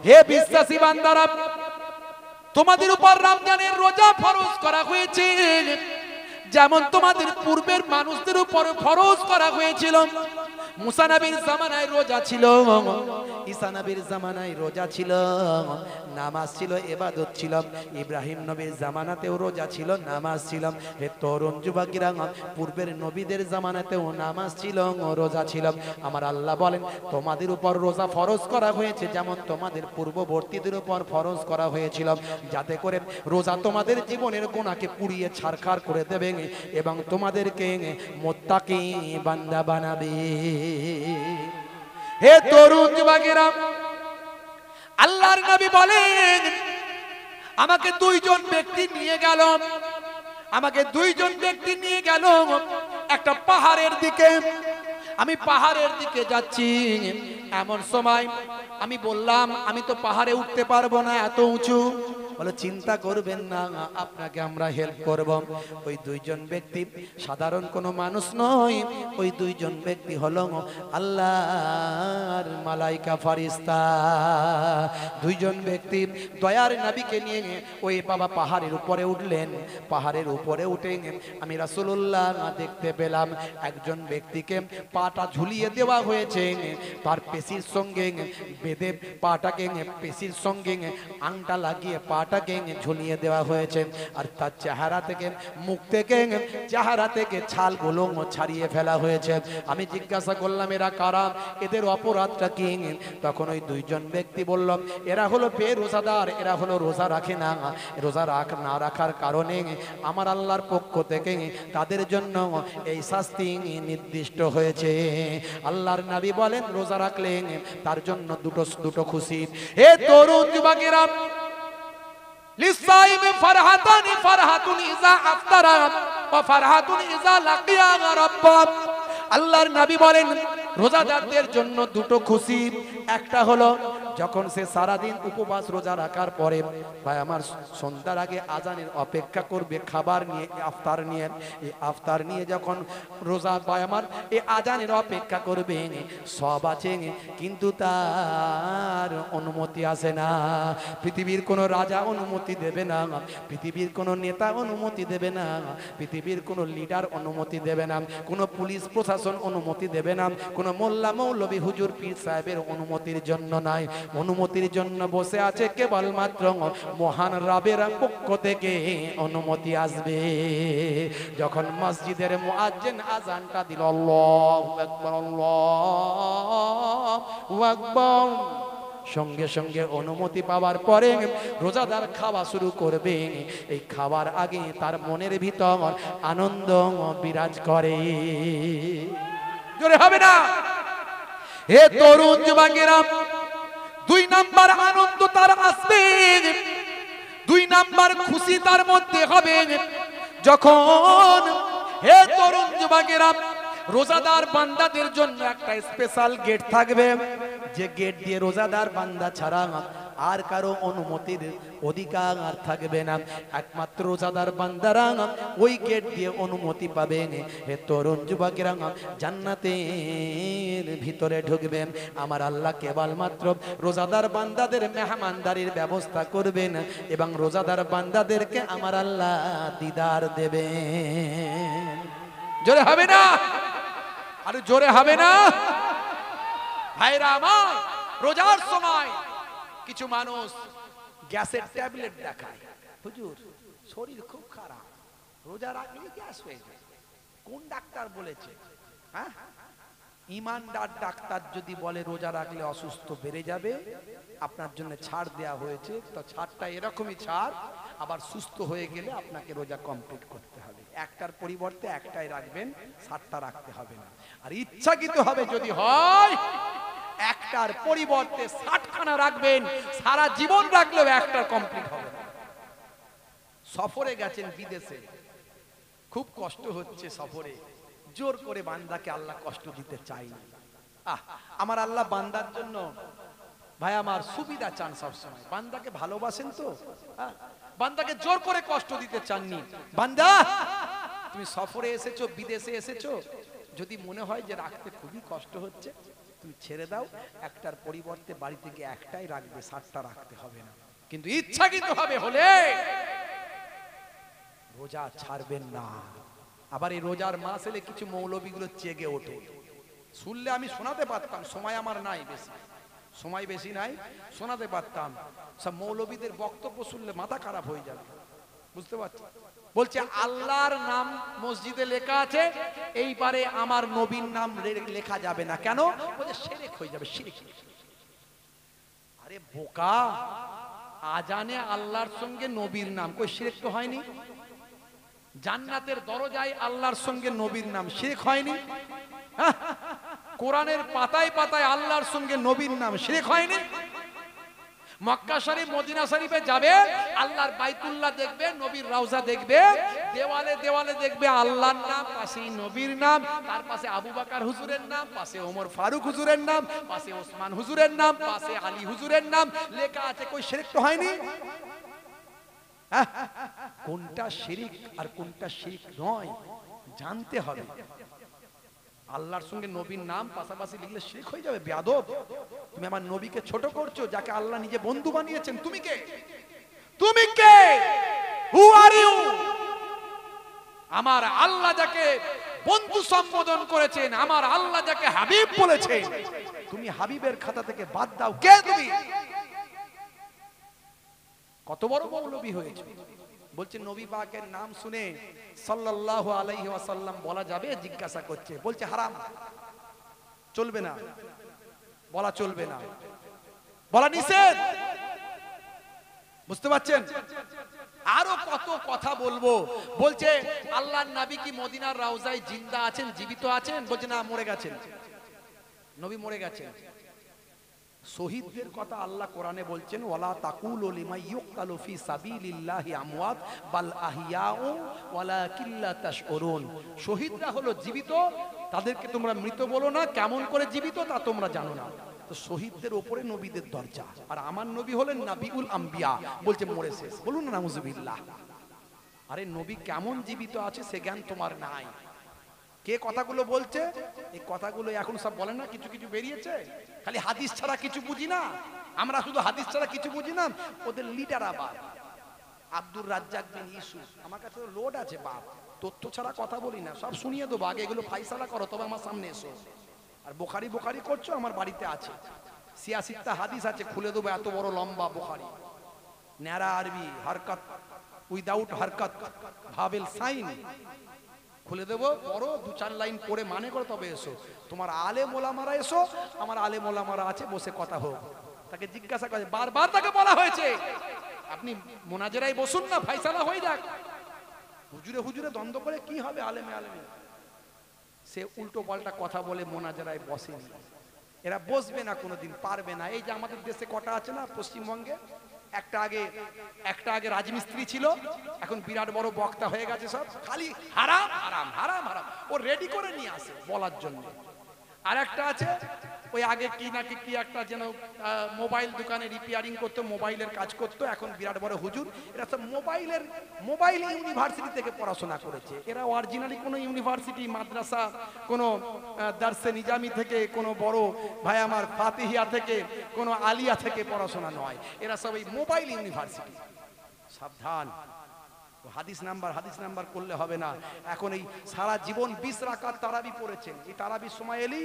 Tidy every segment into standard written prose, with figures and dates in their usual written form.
হে বিশ্বাসী বান্দারা, তোমাদের উপর রমজানের রোজা ফরজ করা হয়েছে যেমন তোমাদের পূর্বের মানুষদের উপর ফরজ করা হয়েছিল। মুসা নবীর জামানায় রোজা ছিল, ঈসা নবীর জামানায় রোজা ছিল, নামাজ ছিল, ইবাদত ছিল। ইব্রাহিম নবীর জামানাতেও রোজা ছিল, নামাজ ছিল। হে তরুণ যুবকেরা, পূর্বের নবীদের জামানাতেও নামাজ ছিল, রোজা ছিল। আমার আল্লাহ বলেন তোমাদের উপর রোজা ফরজ করা হয়েছে যেমন তোমাদের পূর্ববর্তীদের উপর ফরজ করা হয়েছিল, যাতে করে রোজা তোমাদের জীবনের গুনাহকে পুড়িয়ে ছারখার করে দেবে এবং তোমাদেরকে মুত্তাকি বান্দা বানাবে। হে তরুণ যুবকেরা, আল্লাহর নবী বলেন আমাকে দুইজন ব্যক্তি নিয়ে গেল একটা পাহাড়ের দিকে। আমি পাহাড়ের দিকে যাচ্ছি, এমন সময় আমি বললাম আমি তো পাহাড়ে উঠতে পারবো না, এত উঁচু। বলে চিন্তা করবেন না, আপনাকে আমরা হেল্প করব। ওই দুইজন ব্যক্তি সাধারণ কোনো মানুষ নয়, ওই দুইজন ব্যক্তি হলো আল্লাহর মালাইকা ফেরেশতা। দুইজন ব্যক্তি দয়ার নবীকে নিয়ে ওই বাবা পাহাড়ের উপরে উঠলেন। পাহাড়ের উপরে উঠে আমি রাসূলুল্লাহ দেখতে পেলাম একজন ব্যক্তিকে পাটা ঝুলিয়ে দেওয়া হয়েছে, তার পেশির সঙ্গে বেঁধে পাটাকে পেশির সঙ্গে আংটা লাগিয়ে পাটাকে ঝুলিয়ে দেওয়া হয়েছে। আর তার চেহারা থেকে, মুখ থেকে, চেহারা থেকে ছালগুলো ছাড়িয়ে ফেলা হয়েছে। আমি জিজ্ঞাসা করলাম এরা কারা, এদের অপরাধটা কি? তখন ওই দুইজন ব্যক্তি বলল এরা হলো বেরোজাদার, এরা হলো রোজা রাখে না। রোজা না রাখার কারণে আমার আল্লাহর পক্ষ থেকে তাদের জন্য এই শাস্তি নির্দিষ্ট হয়েছে। আল্লাহর নবী বলেন রোজা রাখলে তার জন্য দুটো খুশি। হে তরুণ যুবকেরা, লিসাইমি ফারহাতানি, ফারহাতুন ইযা আফতারা ওয়া ফারহাতুন ইযা লাকিয়া রাব্বা। আল্লাহর নবী বলেন রোজাদারদের জন্য দুটো খুশি। একটা হলো যখন সে সারা দিন উপবাস রোজা রাখার পরে ভাই আমার সন্ধ্যার আগে আজানের অপেক্ষা করবে খাবার নিয়ে, ইফতার নিয়ে। এই ইফতার নিয়ে যখন রোজা ভাই আমার এই আজানের অপেক্ষা করবে, সব আছে কিন্তু তার অনুমতি আসে না। পৃথিবীর কোনো রাজা অনুমতি দেবে না, পৃথিবীর কোনো নেতা অনুমতি দেবে না, পৃথিবীর কোনো লিডার অনুমতি দেবে না, কোনো পুলিশ প্রশাসন অনুমতি দেবে না, কোনো মোল্লা মৌলবী হুজুর পীর সাহেবের অনুমতির জন্য নাই। অনুমতির জন্য বসে আছে কেবলমাত্র মহান রবের পক্ষ থেকে অনুমতি আসবে। যখন মসজিদের মুয়াজ্জিন আযানটা দিল আল্লাহু আকবার, আল্লাহু আকবার, সঙ্গে সঙ্গে অনুমতি পাওয়ার পরে রোজাদার খাওয়া শুরু করবে। এই খাওয়ার আগে তার মনের ভিতর আনন্দ বিরাজ করে। জোরে হবে না? হে তরুণ যুবকেরা, দুই নাম্বার আনন্দ তার আসবে, দুই নাম্বার খুশি তার মধ্যে হবে যখন, হে তরুণ যুবকেরা, রোজাদার বান্দাদের জন্য একটা স্পেশাল গেট থাকবে, যে গেট দিয়ে রোজাদার বান্দা ছাড়া আর কারো অনুমতির অধিকার থাকবে না। একমাত্র রোজাদার বান্দারা ওই গেট দিয়ে অনুমতি পাবে। হে তরুণ যুবকেরা, জান্নাতের ভিতরে ঢুকবেন। আমার আল্লাহ কেবলমাত্র রোজাদার বান্দাদের মেহমানদারির ব্যবস্থা করবেন এবং রোজাদার বান্দাদেরকে আমার আল্লাহ দিদার দেবেন। জোরে হবে না? আরে জোরে হবে না? ভাইরা আমার, রোজার সময় কিছু মানুষ গ্যাসের ট্যাবলেট দেখায়, হুজুর শরীর খুব খারাপ, রোজা রাখলে গ্যাস হয়ে যায়। কোন ডাক্তার বলেছে? হ্যাঁ, ইমানদার ডাক্তার যদি বলে রোজা রাখলে অসুস্থ বেড়ে যাবে, আপনার জন্য ছাড় দেয়া হয়েছে, তো ছাড়টা এরকমই ছাড়, আবার সুস্থ হয়ে গেলে আপনাকে রোজা কমপ্লিট করতে হবে। একটার পরিবর্তে একটাই রাখবেন, 7টা রাখতে হবে না। আর ইচ্ছাকৃত হবে যদি হয়, একটার পরিবর্তে 60খানা রাখবেন, সারা জীবন রাখলেও একটা কমপ্লিট হবে না। সফরে গেছেন বিদেশে, খুব কষ্ট হচ্ছে সফরে, জোর করে বান্দাকে আল্লাহ কষ্ট দিতে চাই না। আমার আল্লাহ বান্দার জন্য ভাই আমার সুবিধা চান সবসময়, বান্দাকে ভালোবাসেন তো, বান্দাকে জোর করে কষ্ট দিতে চাননি। বান্দা তুমি সফরে এসেছো, বিদেশে এসেছো, যদি মনে হয় যে রাখতে খুবই কষ্ট হচ্ছে, তুমি ছেড়ে দাও, একটার পরিবর্তে বাড়িতে গিয়ে একটাই রাখবে, 60টা রাখতে হবে না। কিন্তু ইচ্ছাকৃত হবে হলে রোজা ছাড়বেন না। আবার এই রোজার মাস এলে কিছু মৌলবীগুলো চেগে ওঠে, শুনলে আমি শোনাতে পারতাম, সময় আমার নাই বেশি, সময় বেশি নাই, শোনাতে পারতাম। সব মৌলবীদের বক্তব্য শুনলে মাথা খারাপ হয়ে যাবে, বুঝতে পারছি। বলছে আল্লাহর নাম মসজিদে লেখা আছে, এইবারে আমার নবীর নাম লেখা যাবে না, কেন? বলছে শিরক হয়ে যাবে, শিরক। আরে বোকা, আজানে আল্লাহর সঙ্গে নবীর নাম, কই শিরক তো হয়নি? জান্নাতের দরজায় আল্লাহর সঙ্গে নবীর নাম, শিরক হয়নি? কোরআনের পাতায় পাতায় আল্লাহর সঙ্গে নবীর নাম, শিরক হয়নি? মক্কা শরীফ মদিনা শরীফে যাবে, আল্লাহর বাইতুল্লাহ দেখবে, নবীর রওজা দেখবে, দেওয়ালে দেওয়ালে দেখবে আল্লাহর নাম, পাশেই নবীর নাম, তার পাশে আবু বকর হুজুরের নাম, পাশে ওমর ফারুক হুজুরের নাম, পাশে ওসমান হুজুরের নাম, পাশে আলী হুজুরের নাম লেখা আছে, কই শিরক তো হয়নি? কোনটা শিরক আর কোনটা শিরক নয় জানতে হবে। আল্লাহর সঙ্গে নবীর নাম পাশাপাশি লিখলে শিরক হয়ে যাবে। বেয়াদব, তুমি আমার নবীকে ছোট করছো, যাকে আল্লাহ নিজে বন্ধু বানিয়েছেন। তুমি কে? তুমি কে? হু আর ইউ? আমার আল্লাহ যাকে বন্ধু সম্বোধন করেছেন, আমার আল্লাহ যাকে হাবিব বলেছেন, তুমি হাবিবের খাতা থেকে বাদ দাও। কে তুমি? কত বড় মৌলবী হয়েছে। বলছে নবী পাকের নাম শুনে সাল্লাল্লাহু আলাইহি ওয়াসাল্লাম বলা যাবে? জিজ্ঞাসা করছে, বলছে হারাম, চলবে না, বলা চলবে না, বলা নিষেধ। বুঝতে পারছেন? আরো কত কথা বলবো। বলছে আল্লাহর নবী কি মদিনার রওজায় জিন্দা আছেন, জীবিত আছেন? বলছে না, মরে গেছেন, নবী মরে গেছেন। শহীদদের কথা আল্লাহ কোরআনে বলছেন, ওয়ালা তাকুলু লিমান ইউকতালু ফি সাবিলিল্লাহি আমওয়াত বাল আহিয়াউ ওয়ালাকিন লা তাশউরুন। শহীদরা হলো জীবিত, তাদেরকে তোমরা মৃত বলো না, কেমন করে জীবিত তা তোমরা জানো না। তো শহীদদের উপরে নবীদের দরজা, আর আমার নবী হলেন নাবিউল আম্বিয়া, বলছে মরে শেষ। বলুন না নাউজুবিল্লাহ। আরে নবী কেমন জীবিত আছে সে জ্ঞান তোমার নাই। কে কথাগুলো বলছে? এই কথাগুলো এখন সব বলে না, কিছু কিছু বেরিয়েছে, খালি হাদিস ছাড়া কিছু বুঝি না আমরা, শুধু হাদিস ছাড়া কিছু বুঝি না। ওদের লিডার আবার আব্দুর রাজ্জাক বিন ইউসুফ, আমার কাছে লোড আছে বাপ, তথ্য ছাড়া কথা বলি না, সব শুনিয়ে দেবো। আগে এগুলো ফাইসালা করো, তবে আমার সামনে এসো। আর বোখারি বোখারি করছো, আমার বাড়িতে আছে 86টা হাদিস আছে, খুলে দেবো, এত বড় লম্বা বোখারি, ন্যাড়া আরবি, হরকত উইদাউট হরকত, ভাবেল সাইন খুলে দেবো, পড়ো, 2-4 লাইন পড়ে মানে করো, তবে এসো। তোমার আলেম ওলামারা এসো, আমার আলেম ওলামারা আছে, বসে কথা হোক। তাকে জিজ্ঞাসা করে, বারবার তাকে বলা হয়েছে আপনি মোনাজেরায় বসুন না, ফাইসালা হয়ে যাক। হুজুরে হুজুরে দ্বন্দ্ব করে কি হবে, আলেমে আলেমে। সে উল্টো পাল্টা কথা বলে মোনাজেরায় বসেনি। এরা বসবে না, কোনোদিন পারবে না। এই যে আমাদের দেশে কটা আছে না পশ্চিমবঙ্গে, একটা আগে রাজমিস্ত্রি ছিল, এখন বিরাট বড় বক্তা হয়ে গেছে, সব খালি হারাম হারাম হারাম হারাম, ও রেডি করে নিয়ে আসে বলার জন্য। আর একটা আছে ওই আগে কি নাকি কি একটা যেন মোবাইল দোকানে রিপেয়ারিং করতো, মোবাইলের কাজ করতো, এখন বিরাট বড় হুজুর। এরা সব মোবাইল ইউনিভার্সিটি থেকে পড়াশোনা করেছে। এরা অরিজিনালি কোনো ইউনিভার্সিটি, মাদ্রাসা, কোনো দারসে নিজামি থেকে, কোনো বড় ভাই আমার ফাতিহিয়া থেকে, কোনো আলিয়া থেকে পড়াশোনা নয়। এরা সব এই মোবাইল ইউনিভার্সিটি। সাবধান, হাদিস নাম্বার করলে হবে না। এখন এই সারা জীবন 20 রাকাত তারাবি পড়েছেন, এই তারাবির সময় এলি,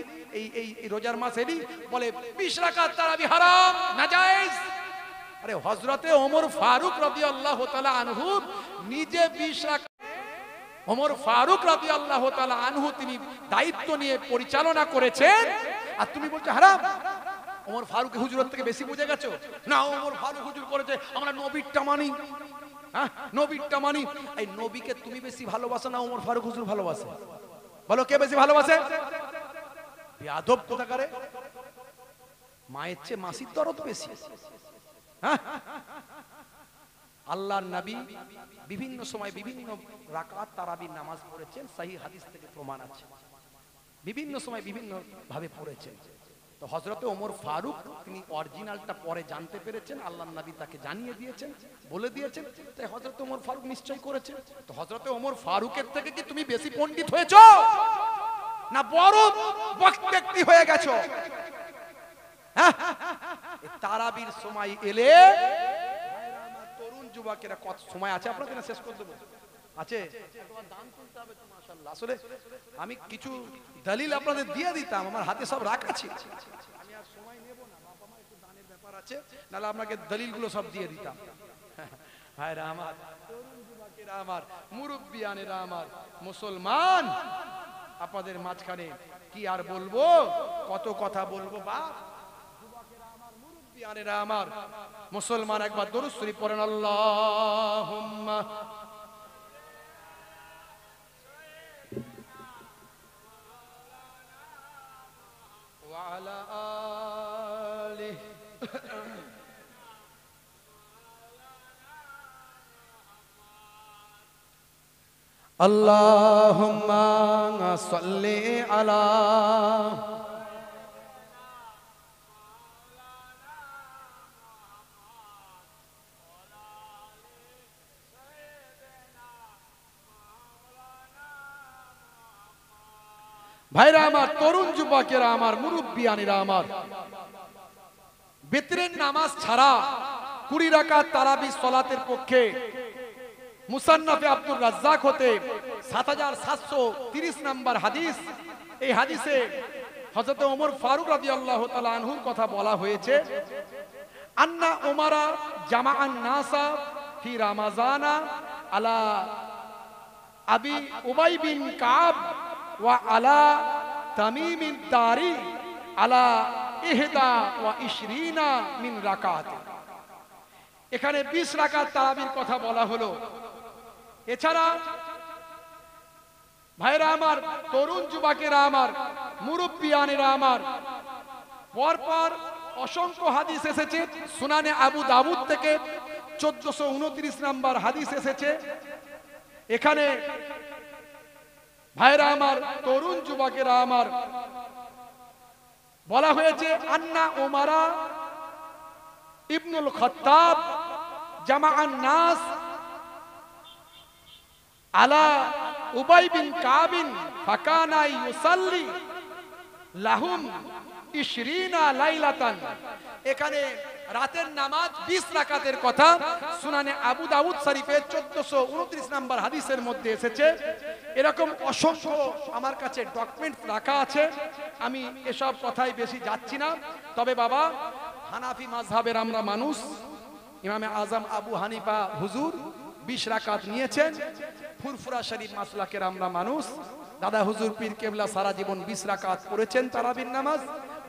এই রোজার মাস এলি, বলে 20 রাকাত তারাবি হারাম, নাজায়েজ। আরে হযরতে ওমর ফারুক রাদিয়াল্লাহু তাআলা আনহু নিজে 20 রাকাত, ওমর ফারুক রাদিয়াল্লাহু তাআলা আনহু তিনি দায়িত্ব নিয়ে পরিচালনা করেছেন, আর তুমি বলছো হারাম। ওমর ফারুক হুজুরের থেকে বেশি বুঝে গেছো না? ওমর ফারুক হুজুর করেছে, আমরা নবীরটা মানি, নবীরটা মানি। এই নবীকে তুমি বেশি ভালোবাসো না ওমর ফারুক হুজুর ভালোবাসে? বলো কে বেশি ভালোবাসে? বেয়াদব কোথাকারে। মায়ের চেয়ে মাসির দরদ বেশি। আল্লাহর নবী বিভিন্ন সময় বিভিন্ন রাকাত তারাবির নামাজ পড়েছেন, সহিহ হাদিস থেকে প্রমাণ আছে। বিভিন্ন সময় বিভিন্ন ভাবে পড়েছেন। তো হযরতে ওমর ফারুক তিনি অরিজিনালটা পরে জানতে পেরেছেন, আল্লাহর নবী তাকে জানিয়ে দিয়েছেন, বলে দিয়েছেন, তাই হযরতে ওমর ফারুক নিশ্চয় করেছেন। তো হযরতে ওমর ফারুকের থেকে কি তুমি বেশি পণ্ডিত হয়েছো? না বড় ব্যক্তি হয়ে গেছো? হ্যাঁ, তারাবির সময় এলে আমার তরুণ যুবকেরা কত সময় আছে আপনাদের না শেষ করে দেবো? আছে? দান তুলতে হবে তো মাশাআল্লাহ। আসলে আমি কিছু দলিল আপনাদের দিয়ে দিতাম, আমার হাতে সব রাখা ছিল। আমি আর সময় নেব না, বাবা মা একটু দানের ব্যাপার আছে, নাহলে আপনাকে দলিলগুলো সব দিয়ে দিতাম। ভাইরা আমার, তরুণ যুবকেরা আমার, মুরব্বিয়ানেরা আমার, মুসলমান আপনাদের মাঝখানে কি আর বলবো, কত কথা বলবো বাপ। যুবকেরা আমার, মুরব্বিয়ানেরা আমার, মুসলমান, একবার দরুদ শরীফ পড়েন আল্লাহুম্মা ওয়া আলা আলিহি আল্লাহুম্মা সাল্লি আলা ভাইরা আমার, তরুণ যুবকেরা আমার, মুরব্বিয়ানেরা আমার, বিতরের নামাজ ছাড়া 20 রাকাত তারাবি সালাতের পক্ষে মুসান্নাফে আব্দুর রাজ্জাক হতে 7730 নম্বর হাদিস, এই হাদিসে হযরত ওমর ফারুক রাদিয়াল্লাহু তাআলা আনহুর কথা বলা হয়েছে। আন্না ওমরা জামাআন নাসা ফি রামাযানা আলা আবি উবাই বিন কাব ওয়া আলা তামিমিন দারি আলা ইহদা ওয়া 20 মিন রাকাত। এখানে 20 রাকাত তারাবির কথা বলা হলো। এছাড়া ভাইরা আমার, তরুণ যুবকেরা আমার, মুরব্বিয়ানেরা আমার, পরপর অসংখ্য হাদিস এসেছে। সুনানে আবু দাউদ থেকে 1429 নম্বর হাদিস এসেছে। এখানে ভাইরা আমার, তরুণ যুবকেরা আমার, বলা হয়েছে আন্না ওমরা ইবনুল খাত্তাব জামাআন নাস আলা উবাই বিন কাবিন ফাকানা ইউসাল্লি লাহুম 20 লাইলাতান। এখানে রাতের নামাজ 20 রাকাতের কথা সুনানে আবু দাউদ শরীফের 1429 নম্বর হাদিসের মধ্যে এসেছে। এরকম অসংখ্য আমার কাছে ডকুমেন্ট রাখা আছে, আমি এসব কথাই বেশি যাচ্ছি না। তবে বাবা, হানাফি মাযহাবের আমরা মানুষ, ইমামে আজম আবু হানিফা হুজুর 20 রাকাত নিয়েছেন। ফুরফুরা শরীফ মাসলাকের আমরা মানুষ, দাদা হুজুর পীর কেবলা সারা জীবন 20 রাকাত পড়েছেন তারাবির নামাজ।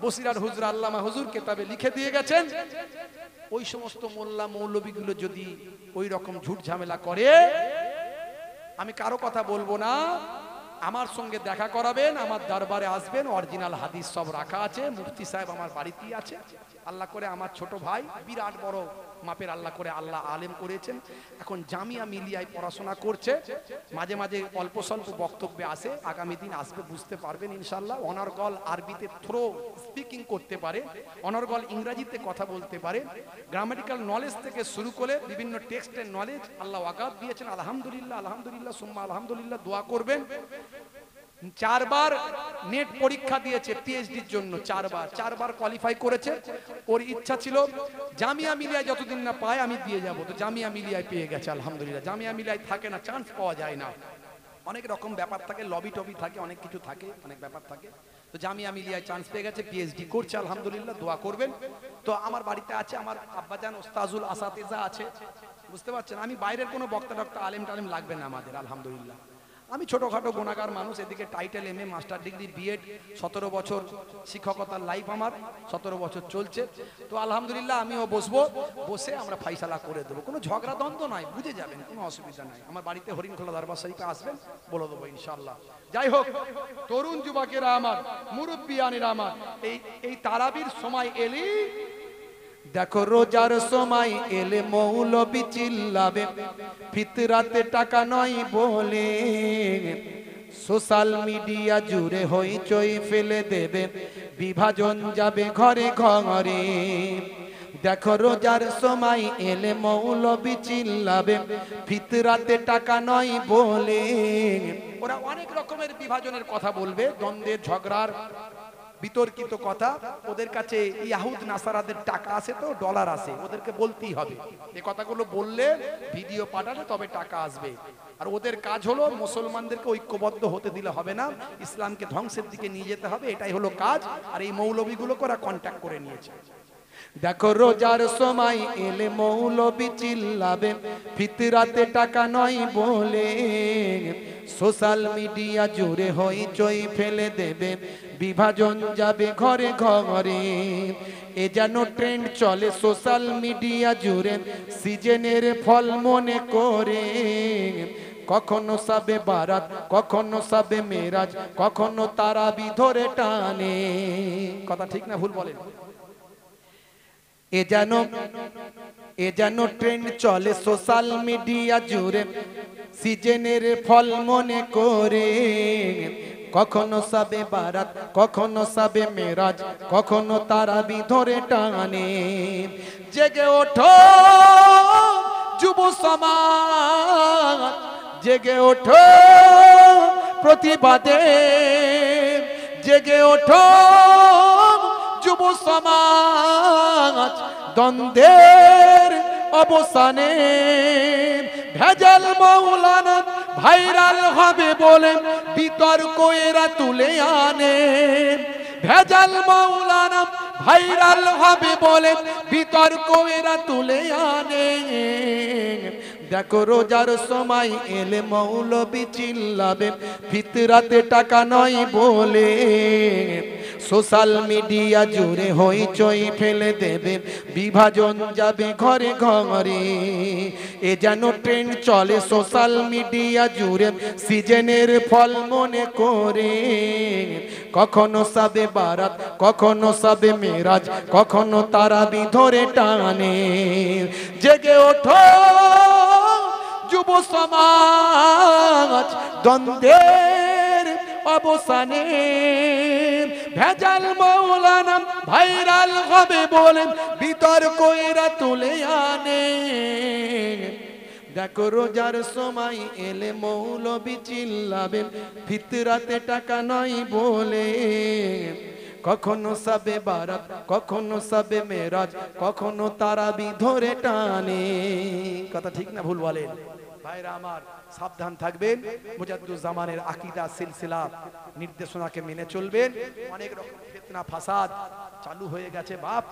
বসিরার হুজুর আল্লামা হুজুর কিতাবে লিখে দিয়ে গেছেন। ওই সমস্ত মোল্লা মৌলবীগুলো যদি ওই রকম ঝুট ঝামেলা করে, আমি কারো কথা বলবো না, আমার সঙ্গে দেখা করাবেন, আমার দরবারে আসবেন, অরিজিনাল হাদিস সব রাখা আছে। মুফতি সাহেব আমার বাড়িতেই আছে। আল্লাহ করে আমার ছোট ভাই বিরাট বড় মাপের আল্লাহ করে আল্লাহ আলেম করেছেন, এখন জামিয়া মিলিয়ায় পড়াশোনা করছে। মাঝে মাঝে অল্প স্বল্প বক্তব্যে আসে, আগামী দিন আসবে, বুঝতে পারবেন ইনশাল্লাহ। অনর্গল আরবিতে থ্রো স্পিকিং করতে পারে, অনর্গল ইংরেজিতে কথা বলতে পারে, গ্রামাটিক্যাল নলেজ থেকে শুরু করে বিভিন্ন টেক্সটের নলেজ আল্লাহ ওয়াকাত দিয়েছেন। আলহামদুলিল্লাহ, আলহামদুলিল্লাহ, সুম্মা আলহামদুলিল্লাহ। দোয়া করবেন। 4 বার নেট পরীক্ষা দিয়েছে পিএইচডির জন্য, 4 বার কোয়ালিফাই করেছে। ওর ইচ্ছা ছিল জামিয়া মিলিয়ায় যতদিন না পায় আমি দিয়ে যাব, তো জামিয়া মিলিয়ায় পেয়ে গেছে আলহামদুলিল্লাহ। জামিয়া মিলিয়ায় থাকে না, চান্স পাওয়া যায় না, অনেক রকম ব্যাপার থাকে, লবি টবি থাকে, অনেক কিছু থাকে, অনেক ব্যাপার থাকে। তো জামিয়া মিলিয়ায় চান্স পেয়ে গেছে, পিএইচডি করছে আলহামদুলিল্লাহ। দোয়া করবেন। তো আমার বাড়িতে আছে আমার আব্বাজান ওস্তাজুল আসাতিজা আছে, বুঝতে পারছেন। আমি বাইরের কোনো বক্তা টক্তা আলেম টালেম লাগবে না আমাদের আলহামদুলিল্লাহ। আমি ছোটখাটো গুণাগার মানুষ, এদিকে title MA master degree BEd, 17 বছর শিক্ষকতার লাইফ আমার, 17 বছর চলছে। তো আলহামদুলিল্লাহ আমিও বসবো, বসে আমরা ফাইসালা করে দেবো, কোনো ঝগড়া দ্বন্দ্ব নাই, বুঝে যাবেন, কোনো অসুবিধা নাই। আমার বাড়িতে হরিণখোলা দরবার শরীফে আসবেন, বলে দেবো ইনশাআল্লাহ। যাই হোক, তরুণ যুবকেরা আমার, মুরব্বিয়ানেরা আমার, এই তারাবির সময় এলি, দেখো রোজার সময় এলে মৌলবি চিল্লাবে, ফিতরাতে টাকা নয় বলে, সোশ্যাল মিডিয়া জুড়ে হইচই ফেলে দেবে, বিভাজন যাবে ঘরে ঘরে। দেখো রোজার সময় এলে মৌলবি চিল্লাবে, ফিতরাতে টাকা নয় বলে, ওরা অনেক রকমের বিভাজনের কথা বলবে, দ্বন্দ্বের ঝগড়ার বিতর্কিত কথা। ওদের কাছে ইয়াহুদ নাসারাদের টাকা আছে, তো ডলার আছে, ওদেরকে বলতেই হবে। এই কথাগুলো বললে, ভিডিও পাঠালে তবে টাকা আসবে। আর ওদের কাজ হলো মুসলমানদেরকে ঐক্যবদ্ধ হতে দিলে হবে না, ইসলামকে ধ্বংসের দিকে নিয়ে যেতে হবে, এটাই হলো কাজ। আর এই মৌলবীগুলোকে ওরা কন্ট্যাক্ট করে নিয়েছে। দেখো রোজার সময় এলে মৌলবি চিল্লাবে, ফিতরাতে টাকা নয় বলে, সোশ্যাল মিডিয়া জুড়ে হইচই ফেলে দেবে, বিভাজন যাবে ঘরে ঘরে। এ যেন ট্রেন্ড চলে সোশ্যাল মিডিয়া জুড়ে, সিজনের ফল মনে করে। কখনো সাবে বারাত, কখনো সাবে মেরাজ, কখনো তারাবি ধরে টানে। কথা ঠিক না ভুল বলেন? এ যেন ট্রেন্ড চলে সোশ্যাল মিডিয়া জুড়ে, সিজনের ফল মনে করে। কখনো সাবে বারাত, কখনো সাবে মেরাজ, কখনো তারাবি ধরে টানে। জেগে ওঠো যুব সমাজ, জেগে ওঠো প্রতিবাদে, জেগে ওঠো যুব সমাজ, দ্বন্দ্বের অবসানে। ভেজাল মৌলানা ভাইরাল হবে বলে বিতর্ক এরা তুলে আনে, ভেজাল মৌলানা ভাইরাল হবে বলে বিতর্ক এরা তুলে আনে। দেখো রোজার সময় এলে মৌলবি চিল্লাবে, ফিতরাতে টাকা নয় বলে, সোশ্যাল মিডিয়া জুড়ে হইচই ফেলে দেবে, বিভাজন যাবে ঘরে ঘরে। এ যেন ট্রেন্ড চলে সোশ্যাল মিডিয়া জুড়ে, সিজনের ফল মনে করে। কখনো সাবে বারাত, কখনো সাবে মেরাজ, কখনো তারাবি ধরে টানে। জেগে ওঠো যুব সমাজ, দ্বন্দ্বের অবসানে। ভেজাল মৌলানা ভাইরাল হবে বলে বিতর্ক এরা তুলে আনে। দেখো রোজার সময় এলে মৌলবি চিল্লাবে, ফিতরাতে টাকা নয় বলে। কখনো সাবে বারাত, কখনো সাবে মেরাজ, কখনো তারাবি ধরে টানে। কথা ঠিক না ভুল বলেন? ভাইরা আমার, সাবধান থাকবেন, মুজাদ্দুজ্জামানের আকীদা সিলসিলা নির্দেশনাকে মেনে চলবেন। অনেক রকম ফিতনা ফাসাদ চালু হয়ে গেছে বাপ।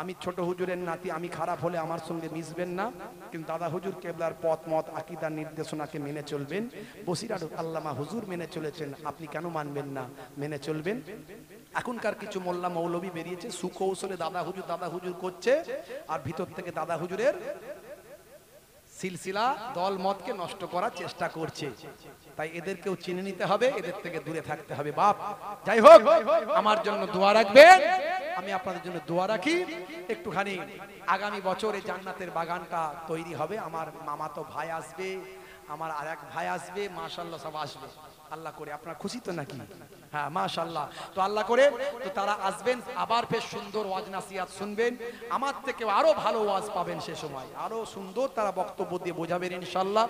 আমি ছোট হুজুরের নাতি, আমি খারাপ হলে আমার সঙ্গে মিশবেন না, কিন্তু দাদা হুজুর কেবলার পথ মত আকীদা নির্দেশনাকে মেনে চলবেন। বসিরহাট আল্লামা হুজুর মেনে চলেছেন, আপনি কেন মানবেন না? মেনে চলবেন। এখনকার কিছু মোল্লা মৌলবী বেরিয়েছে, সুকৌশলে দাদা হুজুর করছে, আর ভিতর থেকে দাদা হুজুরের সিলসিলা দল মতকে নষ্ট করার চেষ্টা করছে। তাই এদেরকেও চিনে নিতে হবে, এদের থেকে দূরে থাকতে হবে বাপ। যাই হোক, আমার জন্য দোয়া রাখবেন, আমি আপনাদের জন্য দোয়া রাখি। একটুখানি আগামী বছর এই জান্নাতের বাগানটা তৈরি হবে। আমার মামাতো ভাই আসবে, আমার আরেক ভাই আসবে, মাশাআল্লাহ সব আসবে। আল্লাহ করে, আপনারা খুশি তো নাকি? হ্যাঁ মাশাআল্লাহ। তো আল্লাহ করে তো তারা আসবেন, আবার বেশ সুন্দর ওয়াজ নাসিহাত শুনবেন, আমার থেকে আরো ভালো ওয়াজ পাবেন, সে সময় আরো সুন্দর তারা বক্তব্য দিয়ে বোঝাবেন ইনশাআল্লাহ।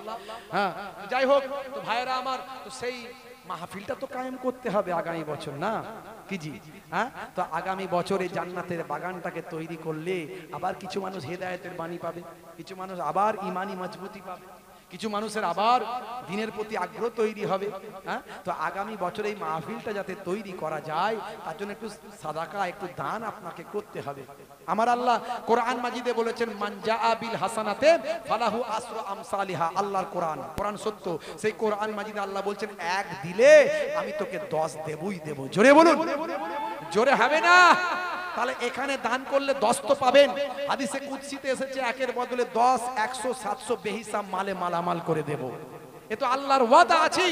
হ্যাঁ যাই হোক, তো ভাইরা আমার, তো সেই মাহফিলটা তো কায়েম করতে হবে আগামী বছর, না কি জি? হ্যাঁ, তো আগামী বছরে জান্নাতের বাগানটাকে তৈরি করলে আবার কিছু মানুষ হেদায়েতের বাণী পাবে, কিছু মানুষ আবার ইমানি মজবুতি পাবে, কিছু মানুষের আবার দিনের প্রতি আগ্রহ তৈরি হবে। হ্যাঁ, তো আগামী বছর এই মাহফিলটা যাতে তৈরি করা যায়, তার জন্য একটু সাদাকা, একটু দান আপনাকে করতে হবে। আমার আল্লাহ কোরআন মাজিদে বলেছেন, মান জাআ বিল হাসানাতে ফালাহু আসরু আমসালিহা। আল্লাহর কোরআন সত্য। সেই কোরআন মাজিদে আল্লাহ বলছেন, এক দিলে আমি তোকে 10 দেবই দেব। জোরে বলুন, জোরে হবে না? তাহলে এখানে দান করলে 10 তো পাবেন। হাদিসে কুদসিতে এসেছে, একের বদলে 10, 100, 700 বেহিসাব মালে মালামাল করে দেব। এ তো আল্লাহর ওয়াদা আছে।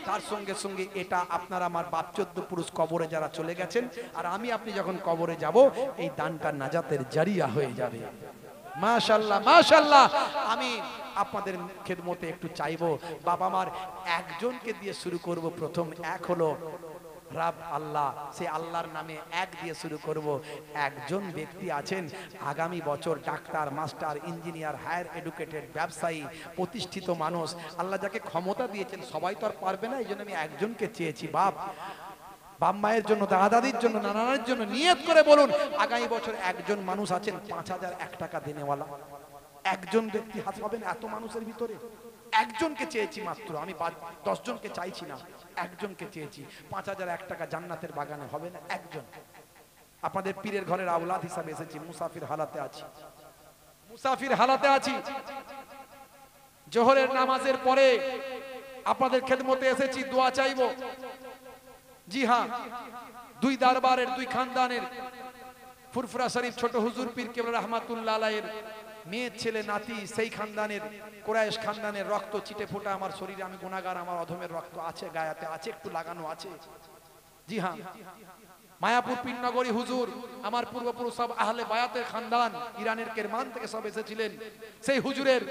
তার সঙ্গে সঙ্গে এটা আপনার আমার বাপ 14 পুরুষ কবরে যারা চলে গেছেন, আর আমি আপনি যখন কবরে যাব, এই দানটা নাজাতের জারিয়া হয়ে যাবে। মাশাআল্লাহ মাশাআল্লাহ। আমি আপনাদের খেদমতে একটু চাইবো, বাবা মার একজনকে দিয়ে শুরু করব। প্রথম এক হলো রাব আল্লাহ, সেই আল্লাহর নামে এক দিয়ে শুরু করব। একজন ব্যক্তি আছেন আগামী বছর doctor, master, engineer, higher educated, ব্যবসায়ী, প্রতিষ্ঠিত মানুষ। আল্লাহ যাকে ক্ষমতা দিয়েছেন, সবাই তো আর পারবে না, এই জন্য আমি একজনকে চেয়েছি। বাপ মায়ের জন্য, দাদা দাদির জন্য, নানার জন্য নিয়ত করে বলুন, আগামী বছর একজন মানুষ আছেন 5,001 টাকা দেনেওয়ালা। একজন ব্যক্তি হাত হবেন এত মানুষের ভিতরে? একজনকে চেয়েছি মাত্র, আমি 10 জনকে চাইছি না, একজনকে চেয়েছি। 5,001 টাকা জান্নাতের বাগানে হবে না? একজন। আপনাদের পীরের ঘরের আওলাদ হিসাবে এসেছি, মুসাফির হালাতে আছি, মুসাফির হালাতে আছি। জোহরের নামাজের পরে আপনাদের খেদমতে এসেছি, দোয়া চাইবো। জি হ্যাঁ, দুই দরবারের, দুই খানদানের, ফুরফুরা শরীফ ছোট হুজুর পীর কেবলা রহমাতুল্লাহ আলাইহির মেয়ে, ছেলে, নাতি, সেই খানদানের, কুরাইশ খানদানের রক্ত ছিটে ফোটা আমার শরীরে। আমি গুনাহগার, আমার অধমের রক্ত আছে, গায়াতে আছে, একটু লাগানো আছে। জি হ্যাঁ, মায়াপুর পীরনগরী হুজুর, আমার পূর্বপুরুষ সব আহলে বায়াতের খানদান, ইরানের কেরমান থেকে সব এসেছিলেন। সেই হুজুরের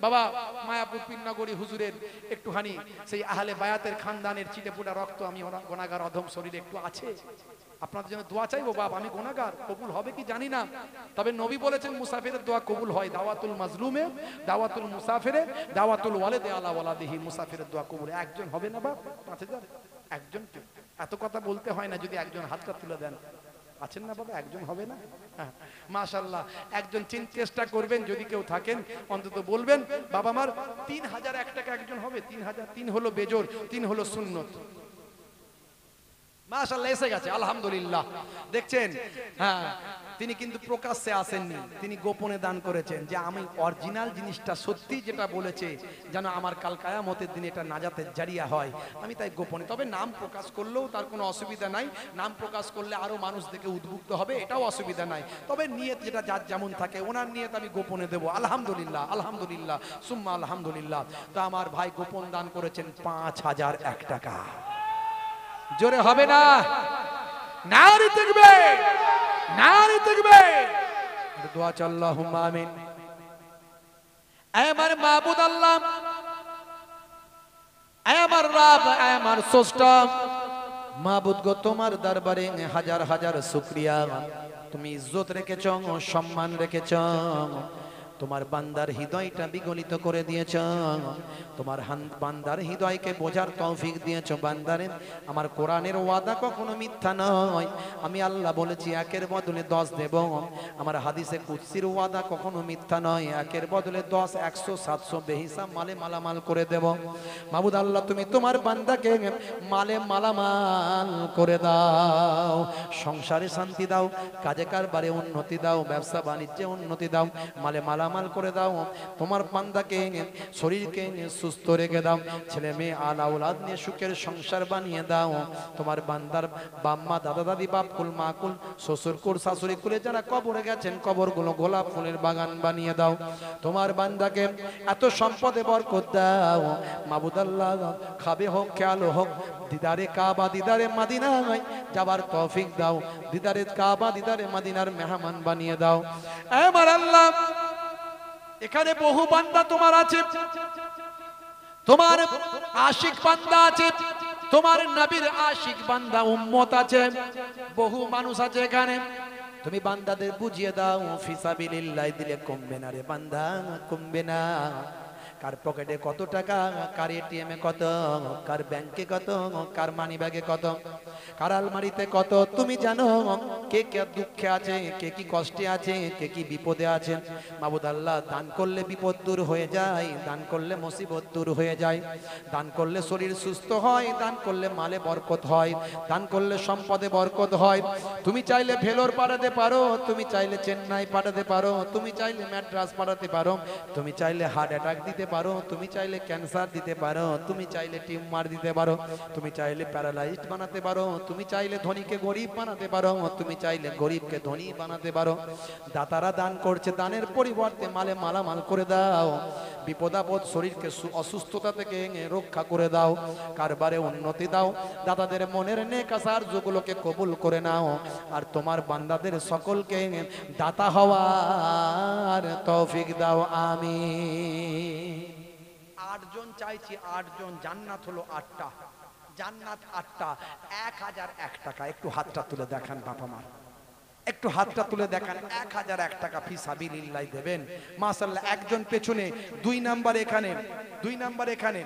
বাবা মায়াপুর পীরনগরী হুজুরের একটুখানি সেই আহলে বায়াতের খানদানের চিটে ফোটা রক্ত আমি গুনাহগার অধম শরীরে একটু আছে। আপনাদের জন্য দোয়া চাইবো। বাপ আমি গুনাহগার, কবুল হবে কি জানি না, তবে নবী বলেছেন মুসাফিরের দোয়া কবুল হয়। দাওয়াতুল মাজলুমে, দাওয়াতুল মুসাফিরে, দাওয়াতুল ওয়ালিদে আলা ওয়ালাদিহি, মুসাফিরের দোয়া কবুল। একজন হবে না বাপ? 5,000 একজন? এত কথা বলতে হয় না, যদি একজন হাতটা তুলে দেন। আছেন না বাবা? একজন হবে না? মাশাআল্লাহ, একজন চেষ্টা করবেন, যদি কেউ থাকেন অন্তত বলবেন। বাবা আমার 3,001 টাকা একজন হবে? 3,000, 3 হলো বেজোর, 3 হলো সুন্নত। মাশাআল্লাহ, এসে গেছে আলহামদুলিল্লাহ। দেখছেন, হ্যাঁ, তিনি কিন্তু প্রকাশ্যে আসেননি, তিনি গোপনে দান করেছেন, যে আমি অরিজিনাল জিনিসটা সত্যি যেটা বলেছে, যেন আমার কাল কিয়ামতের দিনে এটা নাজাতের জারিয়া হয়, আমি তাই গোপনে। তবে নাম প্রকাশ করলেও তার কোনো অসুবিধা নাই, নাম প্রকাশ করলে আরো মানুষ দেখে উদ্বুদ্ধ হবে, এটাও অসুবিধা নাই। তবে নিয়ত যেটা যার যেমন থাকে, ওনার নিয়ত আমি গোপনে দেবো। আলহামদুলিল্লাহ, আলহামদুলিল্লাহ, সুম্মা আলহামদুলিল্লাহ। তো আমার ভাই গোপন দান করেছেন 5,001 টাকা। জোরে হবে না? নারী থাকবে, নারী থাকবে। দোয়া চাল, আল্লাহুম্মা আমিন। আমার মাবুদ আল্লাহ, আমার রব, আমার স্রষ্টা, মাবুদ গো, তোমার দরবারে হাজার হাজার শুকরিয়া। তুমি ইজ্জত রেখেছ, সম্মান রেখেছ, তোমার বান্দার হৃদয়টা বিগলিত করে দিয়েছ, তোমার বান্দার হৃদয়কে বোঝার তৌফিক দিয়েছ। বান্দারে, আমার কোরআনের ওয়াদা কখনো মিথ্যা নয়, আমি আল্লাহ বলেছি 1-এর বদলে 10 দেব। আমার হাদিসে কুদসির ওয়াদা কখনো মিথ্যা নয়, 1-এর বদলে 10, 100, 700 বেহিসাব মালে মালামাল করে দেব। মাবুদ আল্লাহ, তুমি তোমার বান্দাকে মালে মালামাল করে দাও, সংসারে শান্তি দাও, কাজে কারবারে উন্নতি দাও, ব্যবসা বাণিজ্যে উন্নতি দাও, মালে মালামাল করে দাও। তোমার বান্দাকে শরীরকে সুস্থ রেখে দাও, ছেলে মেয়ে আল আওলাদ নিয়ে সুখের সংসার বানিয়ে দাও। তোমার বান্দার বাম্মা, দাদা দাদি, বাপ কুল, মা কুল, শ্বশুর কুল, শাশুড়ি কুলে যারা কবরে গেছেন, কবরগুলো গোলাপ ফুলের বাগান বানিয়ে দাও। তোমার বান্দাকে এত সম্পদে বরকত দাও। মাবুদ আল্লাহ, খাবে হোক, খেয়াল হোক, দিদারে কাবা, দিদারে মদিনায় যাবার তৌফিক দাও। দিদারে কাবা, দিদারে মদিনার মেহমান বানিয়ে দাও। আমার আল্লাহ, এখানে বহু বান্দা তোমার আছে, তোমার আশিক বান্দা আছে, তোমার নবীর আশিক বান্দা উম্মত আছে, বহু মানুষ আছে এখানে। তুমি বান্দাদের বুঝিয়ে দাও, ফিসাবিলিল্লাহ দিলে কমবে না রে বান্দা, কমবে না। কার পকেটে কত টাকা, কার এটিএমে কত, কার ব্যাংকে কত, কার মানি ব্যাগে কত, কার আলমারিতে কত, তুমি জানো। কে কে দুঃখে আছে, কে কি কষ্টে আছে, কে কি বিপদে আছে। মাবুদ আল্লাহ, দান করলে বিপদ দূর হয়ে যায়, দান করলে মুসিবত দূর হয়ে যায়, দান করলে শরীর সুস্থ হয়, দান করলে মালে বরকত হয়, দান করলে সম্পদে বরকত হয়। তুমি চাইলে ভেলোর পাঠাতে পারো, তুমি চাইলে চেন্নাই পাঠাতে পারো, তুমি চাইলে ম্যাড্রাস পাঠাতে পারো, তুমি চাইলে হার্ট অ্যাটাক দিতে পারো, তুমি চাইলে ক্যান্সার দিতে পারো, তুমি চাইলে টিউমার দিতে পারো, তুমি চাইলে প্যারালাইজড বানাতে পারো, তুমি চাইলে ধনীকে গরিব বানাতে পারো, তুমি চাইলে গরিবকে ধনী বানাতে পারো। দাতারা দান করছে, দানের পরিবর্তে মালে মালামাল করে দাও। বিপদ আপদ, শরীরকে অসুস্থতা থেকে রক্ষা করে দাও, কারবারে উন্নতি দাও। দাতাদের মনের নেক আরজুগুলোকে কবুল করে নাও, আর তোমার বান্দাদের সকলকে দাতা হওয়ার তৌফিক দাও। আমিন। 8 জন চাইছি, 8 জন, জান্নাত হলো 8টা। জান্নাত 8টা, 1001 টাকা। একটু হাতটা তুলে দেখান বাবা মা, একটু হাতটা তুলে দেখান। 1001 টাকা ফি সাবিলিল্লাহ দেবেন মাশাআল্লাহ। একজন পেছনে, 2 নাম্বার এখানে, 2 নাম্বার এখানে,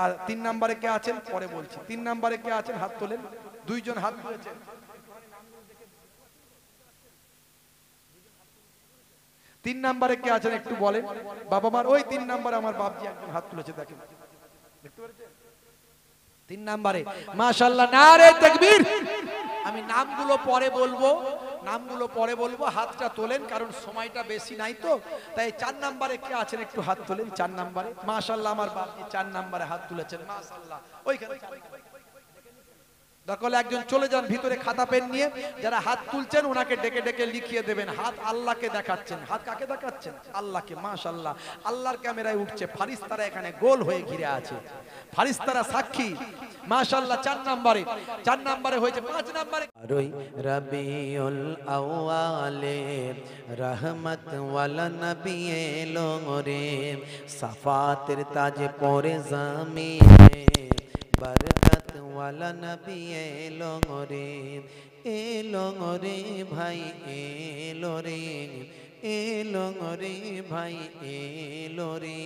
আর 3 নাম্বারে কে আছেন পরে বলছি। 3 নাম্বারে কে আছেন হাত তোলেন, 2 জন হাত তুলেছেন। 3 নাম্বারে কে আছেন একটু বলেন বাবা মার। ওই 3 নাম্বারে আমার বাপজি একজন হাত তুলেছে, দেখেন দেখতে পাচ্ছেন 3 নাম্বারে মাশাআল্লাহ। নারে তাকবীর। আমি নামগুলো পরে বলবো, নামগুলো পরে বলবো, হাতটা তোলেন কারণ সময়টা বেশি নাই তো। তাই 4 নাম্বারে কে আছেন একটু হাত তোলেন। 4 নাম্বারে মাশাআল্লাহ আমার বাপজি 4 নাম্বারে হাত তুলেছেন মাশাআল্লাহ। ওইখানে দরকার একজন চলে যান ভিতরে খাতা পেন নিয়ে, যারা হাত তুলছেন ওনাকে ডেকে ডেকে লিখিয়ে দেবেন। হাত আল্লাহকে দেখাচ্ছেন। হাত কাকে দেখাচ্ছেন? আল্লাহকে মাশাআল্লাহ। আল্লাহর ক্যামেরায় উঠছে, ফারিস্তারা এখানে গোল হয়ে ঘিরে আছে, ফারিস্তারা সাক্ষী মাশাআল্লাহ। 4 নাম্বারে, 4 নাম্বারে হয়েছে। 5 নাম্বারে আরই রবিউল আউয়ালে রহমত ওয়ালা নবী এলো রে, সাফাতের তাজ পরে জামিনে বরকত ওয়ালা নবী এলো রে, এলো রে ভাই এলো রে, এলো রে ভাই এলো রে,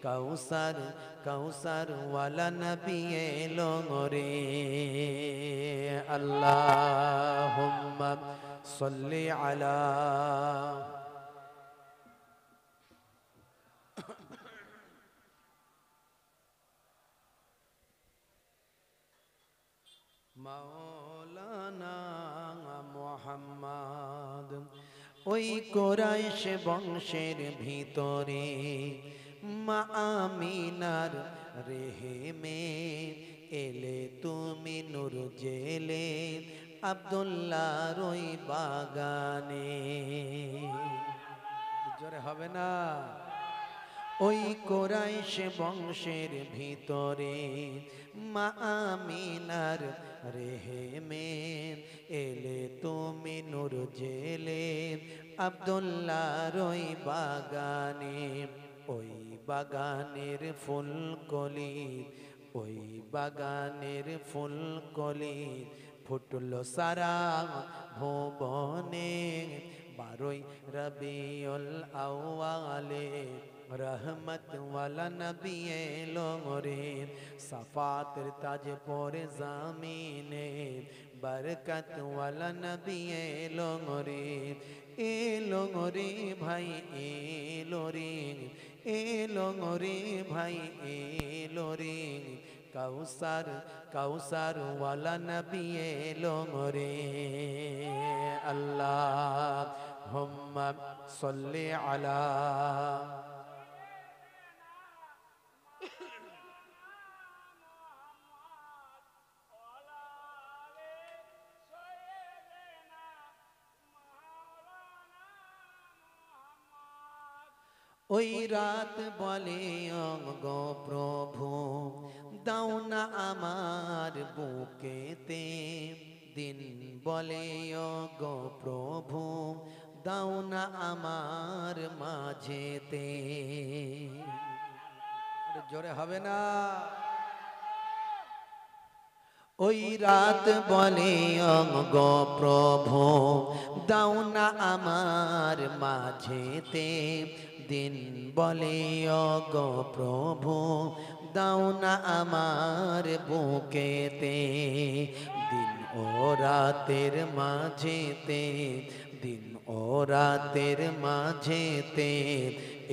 কাউসার কাউসার ওয়ালা নবী এলো রে। আল্লাহুম্মা সাল্লি আলা মাওলানা মুহাম্মদ। ওই কুরাইশ বংশের ভিতরে মা আমিনার রেহেমে এলে তুমি নূর জেলে আব্দুল্লাহর ওই বাগানে। জোরে হবে না? ওই কুরাইশ বংশের ভিতরে মা আমিনার রেহেমে এলে তুমি নূর জেলে আব্দুল্লাহর ওই বাগানে। ওই বাগানের ফুলকলি, ওই বাগানের ফুলকলি ফুটলো সারা ভুবনে। 12ই রবিউল আউয়ালে রহমত ওয়ালা নবী এলো রে, সাফাতের তাজ পরে জামিনে বরকত ওয়ালা নবী এলো রে, এলো রে ভাই এলো রে, এলো রে ভাই এলো রে, কাউসার কাউসার ওয়ালা নবী এলো রে। আল্লাহুম্মা সাল্লি আলা ওই রাত বলে গো প্রভু দাও না আমার বুকেতে, দিন বলে গো প্রভু দাও না আমার মাঝেতে। জোরে হবে না? ওই রাত বলে গো প্রভু দাও না আমার মাঝেতে, দিন বলে গো প্রভু দাও না আমার বুকেতে। দিন ও রাতের মাঝেতে, দিন ও রাতের মাঝেতে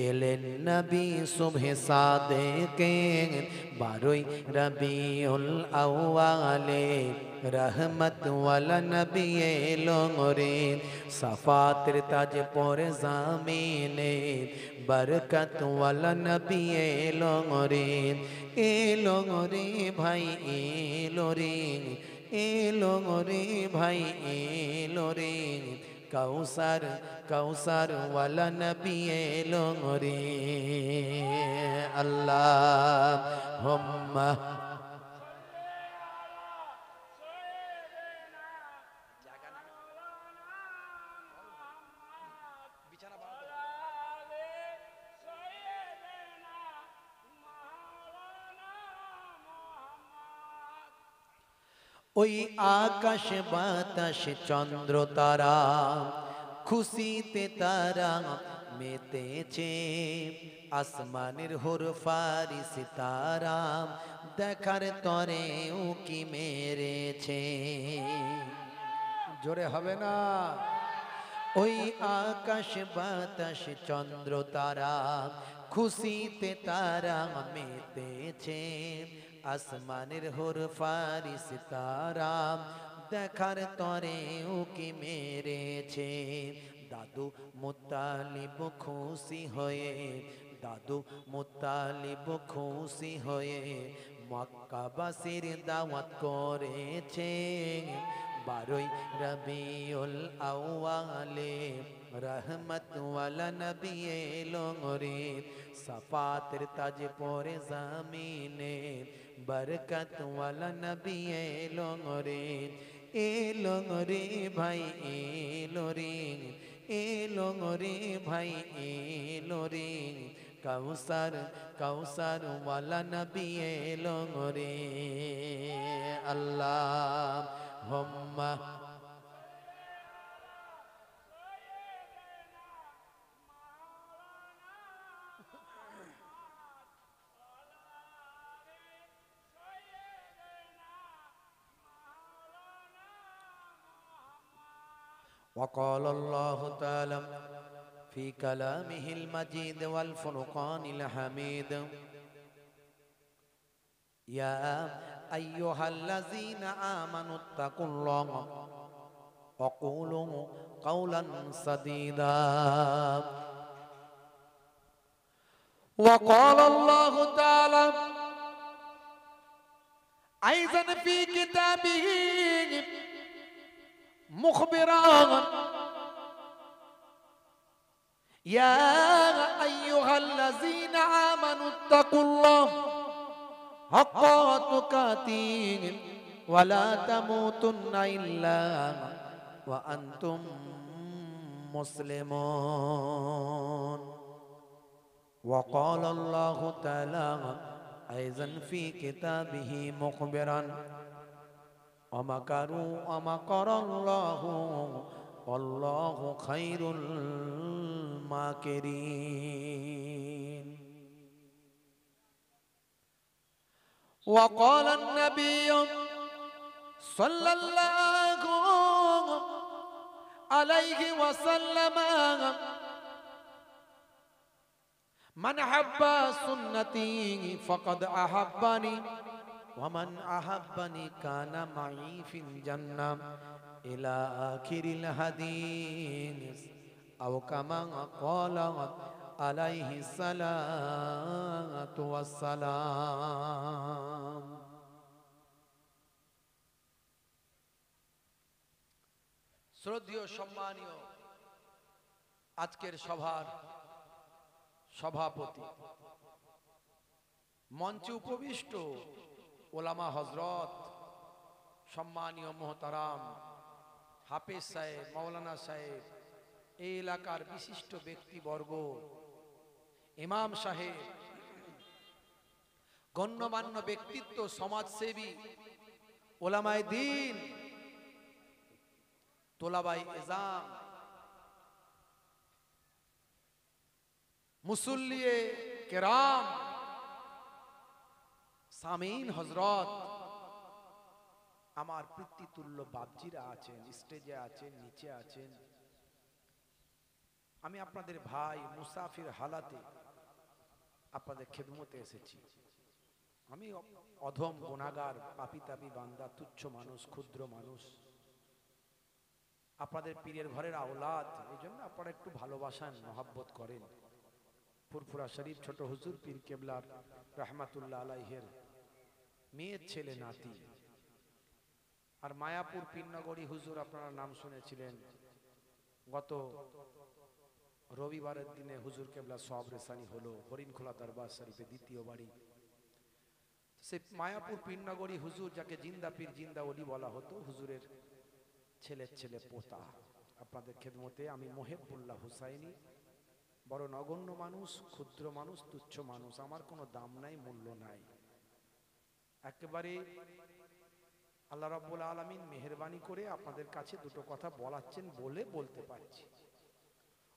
এলেন নবী সুবহে সাদেকে। 12ই রবিউল আউয়ালে রহমত ওয়ালা নবী এলো রে, সাফাতের তাজ পরে জামিনে বরকত ওয়ালা নবী এলো রে, এলো রে ভাই এলো রে, এলো রে ভাই এলো রে, কাউসার কাউসার ওয়ালা নবী এলো রে। আল্লাহুম্মা ওই আকাশ বাতাস চন্দ্র তারা খুশিতে তারা মেতেছে, আসমানের হুরফারি সিতারা দেখার তরে উকি মেরেছে। জোরে হবে না? ওই আকাশ বাতাস চন্দ্র তারা খুশিতে তারা মেতেছে, আসমানের হুরফারি সিতারা দেখার তরে উকি মেরেছে। দাদু মুত্তালিব খুশি হয়ে, দাদু মুত্তালিব খুশি হয়ে মক্কাবাসীর দাওয়াত করেছে। 12ই রবিউল আউয়ালে রহমত ওয়ালা নবী এলো রে, সাফাতের তাজ পরে জমিনে বরকত ওয়ালা নবী এলো রে। এলো রে ভাই এলো রে, এলো রে ভাই এলো রে, কাউসার কাউসার ওয়ালা নবী এলো রে। আল্লাহ হুম্মা وقال الله تعالى في كلامه المجيد والفرقان الحميد: يا أيها الذين آمنوا اتقوا الله وقولوا قولا سديدا. وقال الله تعالى أيضا في كتابه مخبرا: يا أيها الذين آمنوا اتقوا الله حق تقاته ولا تموتن إلا وأنتم مسلمون. وقال الله تعالى أيضا في كتابه مخبرا: ومكروا ومكر الله والله خير الماكرين. وقال النبي صلى الله عليه وسلم: من أحب سنتي فقد أحبني ومن أحبني كان معي في الجنة إلى آخر الحديث، أو كما قال عليه الصلاة والسلام. শ্রদ্ধেয় সম্মানীয় আজকের সভার সভাপতি, মঞ্চে উপবিষ্ট ওলামা হযরত, সম্মানীয় মোহতারাম হাফেজ সাহেব, মাওলানা সাহেব, এই এলাকার বিশিষ্ট ব্যক্তিবর্গ, ইমাম সাহেব, গণ্যমান্য ব্যক্তিত্ব, সমাজসেবী, ওলামায়ে দ্বীন, তোলাবায়ে ইজাম, মুসল্লিয়ে কেরাম, সামিন হযরত, আমার পিতৃতুল্য বাপজিরা আছেন, স্টেজে আছেন, নিচে আছেন। আমি আপনাদের ভাই মুসাফির হালাতে আপনাদের খেদমতে এসেছি। আমি অধম গুনাহগার, পাপী তাপী বান্দা, তুচ্ছ মানুষ, ক্ষুদ্র মানুষ, আপনাদের পীরের ঘরের আওলাদ। এই জন্য আপনারা একটু ভালোবাসান, মহাব্বত করেন। ফুরফুরা শরীফ ছোট হুজুর পীর কেবলার রহমাতুল্লাহ আলাইহির মেয়ের ছেলে নাতি। আর মায়াপুর পীরনগরী হুজুর আপনারা নাম শুনেছিলেন, গত রবিবারের দিনে হুজুর কেবলা সওয়াব রেসানি হলো হরিণখোলা দরবার শরীফে দ্বিতীয় বাড়ি। সে মায়াপুর পীরনগরী হুজুর, যাকে জিন্দা পীর জিন্দা ওলি বলা হতো, হুজুরের ছেলের ছেলে পোতা। আপনাদের খেদমতে আমি মোহেবুল্লাহ হুসাইনি, বড় নগণ্য মানুষ, ক্ষুদ্র মানুষ, তুচ্ছ মানুষ, আমার কোনো দাম নাই, মূল্য নাই। একেবারে আল্লাহ রাব্বুল আলামিন মেহেরবানি করে আপনাদের কাছে দুটো কথা বলাচ্ছেন বলে বলতে পারছি।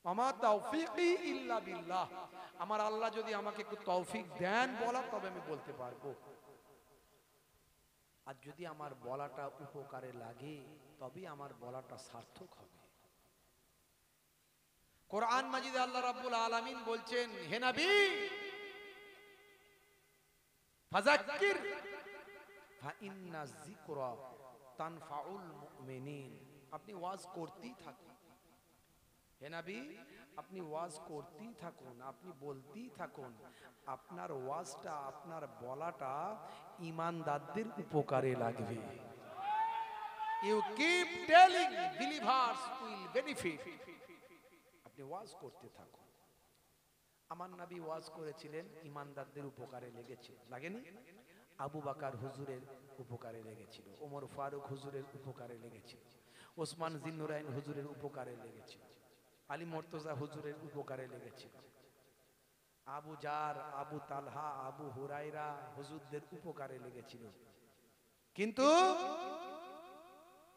আমা তাওফীকি ইল্লা বিল্লাহ, আমার আল্লাহ যদি আমাকে একটু তৌফিক দেন বলার, তবে আমি বলতে পারবো। আর যদি আমার বলাটা উপকারে লাগে তবে আমার বলাটা সার্থক হবে। কোরআন মাজিদে আল্লাহ রাব্বুল আলামিন বলছেন, হে নবী ফাযাক্কির ফাইন্না যিকরা তানফাউল মুমিনিন, আপনি ওয়াজ করতেই থাকুন। হে নবী আপনি ওয়াজ করতেই থাকুন, আপনি বলতেই থাকুন। আপনার ওয়াজটা, আপনার বলাটা ঈমানদারদের উপকারে লাগবে। You keep telling, believers will benefit. আপনি ওয়াজ করতে থাকুন। আমার নবী ওয়াজ করেছিলেন, ঈমানদারদের উপকারে লেগেছে, লাগেনি? আবু বকর হুজুরের উপকারে লেগেছিল, ওমর ফারুক হুজুরের উপকারে লেগেছিল, ওসমান জিন্নুরাইন হুজুরের উপকারে লেগেছিল, আলী মুর্তজা হুজুরের উপকারে লেগেছিল, আবু জার, আবু তালহা, আবু হুরায়রা হুজুরদের উপকারে লেগেছিল। কিন্তু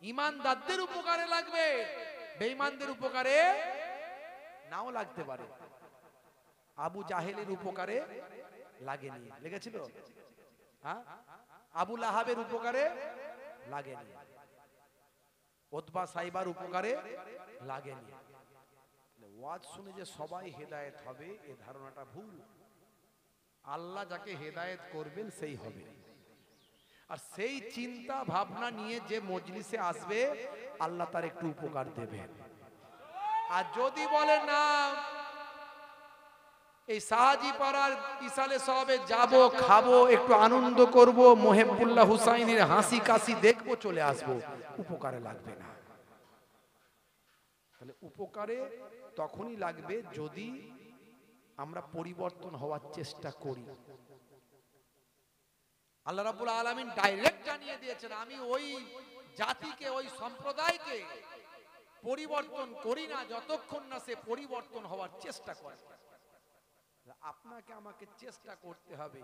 ঈমানদারদের উপকারে লাগবে, বেঈমানদের উপকারে নাও লাগতে পারে। আবু জাহেলের উপকারে লাগেনি, লেগেছিল? হ্যাঁ, আবু লাহাবের উপকারে লাগেনি, উতবা সাইবার উপকারে লাগেনি। ওয়াজ শুনে যে সবাই হেদায়েত হবে, এই ধারণাটা ভুল। আল্লাহ যাকে হেদায়েত করবেন সেই হবে। আর সেই চিন্তা ভাবনা নিয়ে যে মজলিসে আসবে, আল্লাহ তার একটু উপকার দেবেন। আর যদি বলে না এই সাহাজি পাড়ার ইসালে সবে যাব, খাবো, একটু আনন্দ করব, মোহেবুল্লাহ হুসাইনের হাসি কাশি দেখবো, চলে আসবো, উপকারে লাগবে না। তাহলে উপকারে তখনই লাগবে যদি আমরা পরিবর্তন হওয়ার চেষ্টা করি। আল্লাহ রাব্বুল আলামিন ডাইরেক্ট জানিয়ে দিয়েছেন, আমি ওই জাতিকে, ওই সম্প্রদায়কে পরিবর্তন করি না যতক্ষণ না সে পরিবর্তন হওয়ার চেষ্টা করে। আপনাকে আমাকে চেষ্টা করতে হবে।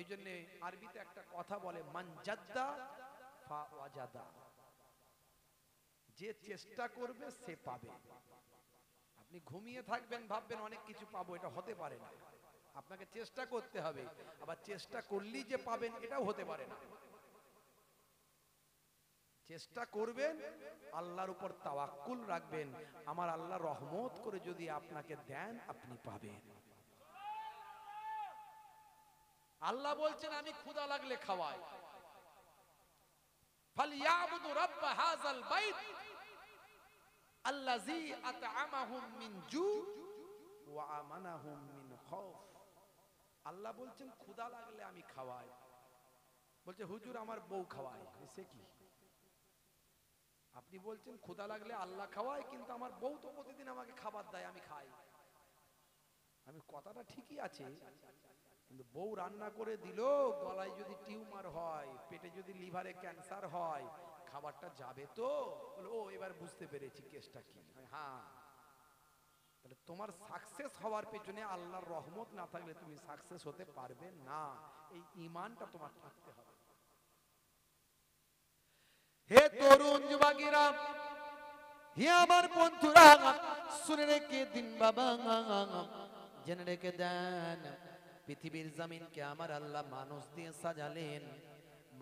এই জন্য আরবিতে একটা কথা বলে, মান জাদ্দা ফা ওয়াজাদা, যে চেষ্টা করবে সে পাবে। আপনি ঘুমিয়ে থাকবেন, ভাববেন অনেক কিছু পাবো, এটা হতে পারে না। আপনাকে চেষ্টা করতে হবে। আবার চেষ্টা করলেই যে পাবেন, এটাও হতে পারে না। চেষ্টা করবেন, আল্লাহর উপর তাওয়াক্কুল রাখবেন, আমার আল্লাহ রহমত করে যদি আপনাকে দেন, আপনি পাবেন। আল্লাহ বলছেন, আমি ক্ষুধা লাগলে খাওয়াই। ফালইয়াবুদু রাব্ব হাযাল বাইত আল্লাযী আত'আমাহুম মিন জু ওয়া আমানাহুম মিন খাউফ। আল্লাহ বলছেন ক্ষুধা লাগলে আমি খাওয়াই। বলছে হুজুর আমার বউ খাওয়ায়, সে কি? আপনি বলছেন ক্ষুধা লাগলে আল্লাহ খাওয়ায়, কিন্তু আমার বউ তো প্রতিদিন আমাকে খাবার দেয়, আমি খাই। আমি কথাটা ঠিকই আছে, কিন্তু বউ রান্না করে দিল, গলায় যদি টিউমার হয়, পেটে যদি লিভারে ক্যান্সার হয়, খাবারটা যাবে তো? বলে ও এবার বুঝতে পেরেছি কেসটা কি। হ্যাঁ, তাহলে তোমার সাকসেস হওয়ার পেছনে আল্লাহর রহমত না থাকলে তুমি সাকসেস হতে পারবে না। এই ঈমানটা তোমার থাকতে হবে। হে তরুণ যুবকেরা, হে আমার বন্ধুরা, শুনে রেখে দিন বাবা, জেনে রেখে দেন, পৃথিবীর জমিনকে আমার আল্লাহ মানুষ দিয়ে সাজালেন।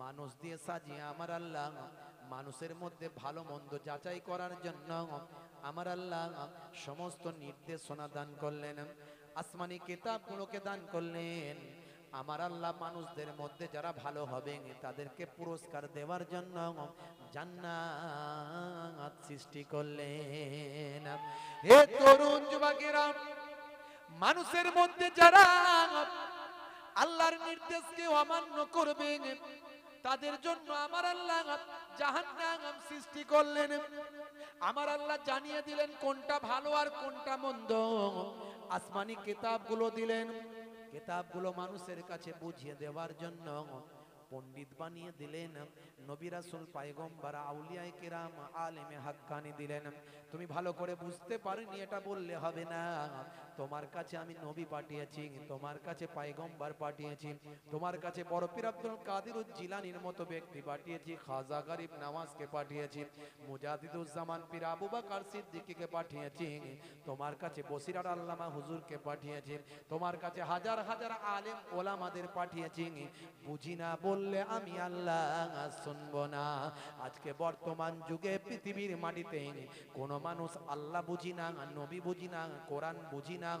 মানুষ দিয়ে সাজিয়ে আমার আল্লাহ মানুষের মধ্যে ভালো মন্দ যাচাই করার জন্য আমার আল্লাহ সমস্ত নির্দেশনা দান করলেন, আসমানি কিতাবগুলোকে দান করলেন। আমার আল্লাহ মানুষদের মধ্যে যারা ভালো হবে তাদেরকে পুরস্কার দেওয়ার জন্য জান্নাত সৃষ্টি করলেন। হে তরুণ যুবকেরা, মানুষের মধ্যে যারা আল্লাহর নির্দেশকে অমান্য করবে তাদের জন্য আমার আল্লাহ জাহান্নাম সৃষ্টি করলেন। আমার আল্লাহ জানিয়ে দিলেন কোনটা ভালো আর কোনটা মন্দ। আসমানি কিতাবগুলো দিলেন, কিতাবগুলো মানুষের কাছে বুঝিয়ে দেওয়ার জন্য। পণ্ডিত বানিয়ে দিলেন, নবী রাসূল পয়গম্বর আউলিয়ায়ে কিরাম আলেমে হাক্কানি দিলেন। তুমি ভালো করে বুঝতে পারোনি এটা বললে হবে না। তোমার কাছে আমি নবী পাঠিয়েছি, তোমার কাছে পয়গম্বর পাঠিয়েছি, তোমার কাছে বড় পীর আব্দুল কাদের জিলানীর মতো ব্যক্তি পাঠিয়েছি, খাজা গরিব নওয়াজকে পাঠিয়েছি, মুজাদ্দিদুজ্জামান পীর আবু বকর সিদ্দিকীকে পাঠিয়েছি, তোমার কাছে বসিরার আল্লামা হুজুরকে পাঠিয়েছি, তোমার কাছে হাজার হাজার আলেম ওলামাদের পাঠিয়েছি। বুঝি না বললে আমি আল্লাহ শুনবো না। আজকে বর্তমান যুগে পৃথিবীর মাটিতে কোন মানুষ আল্লাহ বুঝি না, নবী বুঝি না, কোরআন বুঝি না,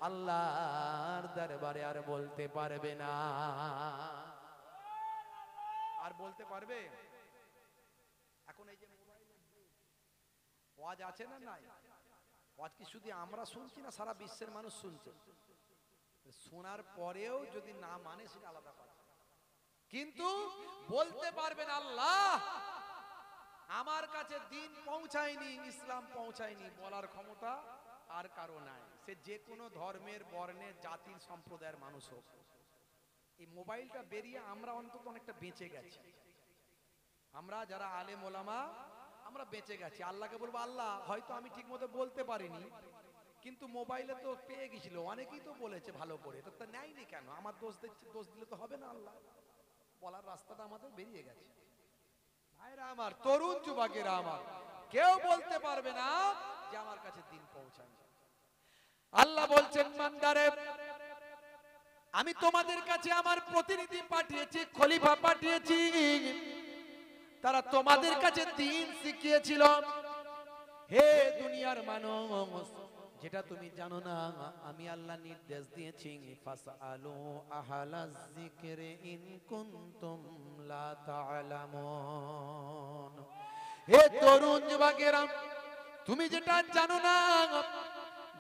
আল্লাহর দরবারে আর বলতে পারবে না। আর বলতে পারবে? এখন এই যে মোবাইলের ওয়াজ আছে না নাই, ওয়াজ কি শুধু আমরা শুনছি না সারা বিশ্বের মানুষ শুনছে? শোনার পরেও যদি না মানে সেটা আলাদা কথা, কিন্তু বলতে পারবেন আল্লাহ আমার কাছে দিন পৌঁছায়নি, ইসলাম পৌঁছায়নি, বলার ক্ষমতা আর কারো নাই। সে যে কোনো ধর্মের, বর্ণের, জাতির, সম্প্রদায়ের মানুষ হোক। এই মোবাইলটা বেরিয়ে আমরা অন্তত অনেকটা বেঁচে গেছি। আমরা যারা আলেম ওলামা আমরা বেঁচে গেছি। আল্লাহকে বলবো আল্লাহ হয়তো আমি ঠিক মতো বলতে পারিনি, কিন্তু মোবাইলে তো পেয়ে গেছিল, অনেকেই তো বলেছে ভালো করে, তো তা নেয়নি কেন? আমার দোষ দিলে তো হবে না। আল্লাহ বলার রাস্তাটা আমাদের বেরিয়ে গেছে। ভাইরা আমার, তরুণ যুবকেরা আমার, কেউ বলতে পারবে না যে আমার কাছে দিন পৌঁছায়। আল্লাহ বলছেন বান্দারে আমি তোমাদের কাছে আমার প্রতিনিধি পাঠিয়েছি, খলিফা পাঠিয়েছি, তারা তোমাদের কাছে দিন শিখিয়েছিল। হে দুনিয়ার মানুষ, যেটা তুমি জানো না আমি আল্লাহ নির্দেশ দিয়েছি, ফাসআলু আহলাজ যিকরি ইন কুনতুম লা তা'লামুন। হে তরুণ যুবকেরা, তুমি যেটা জানো না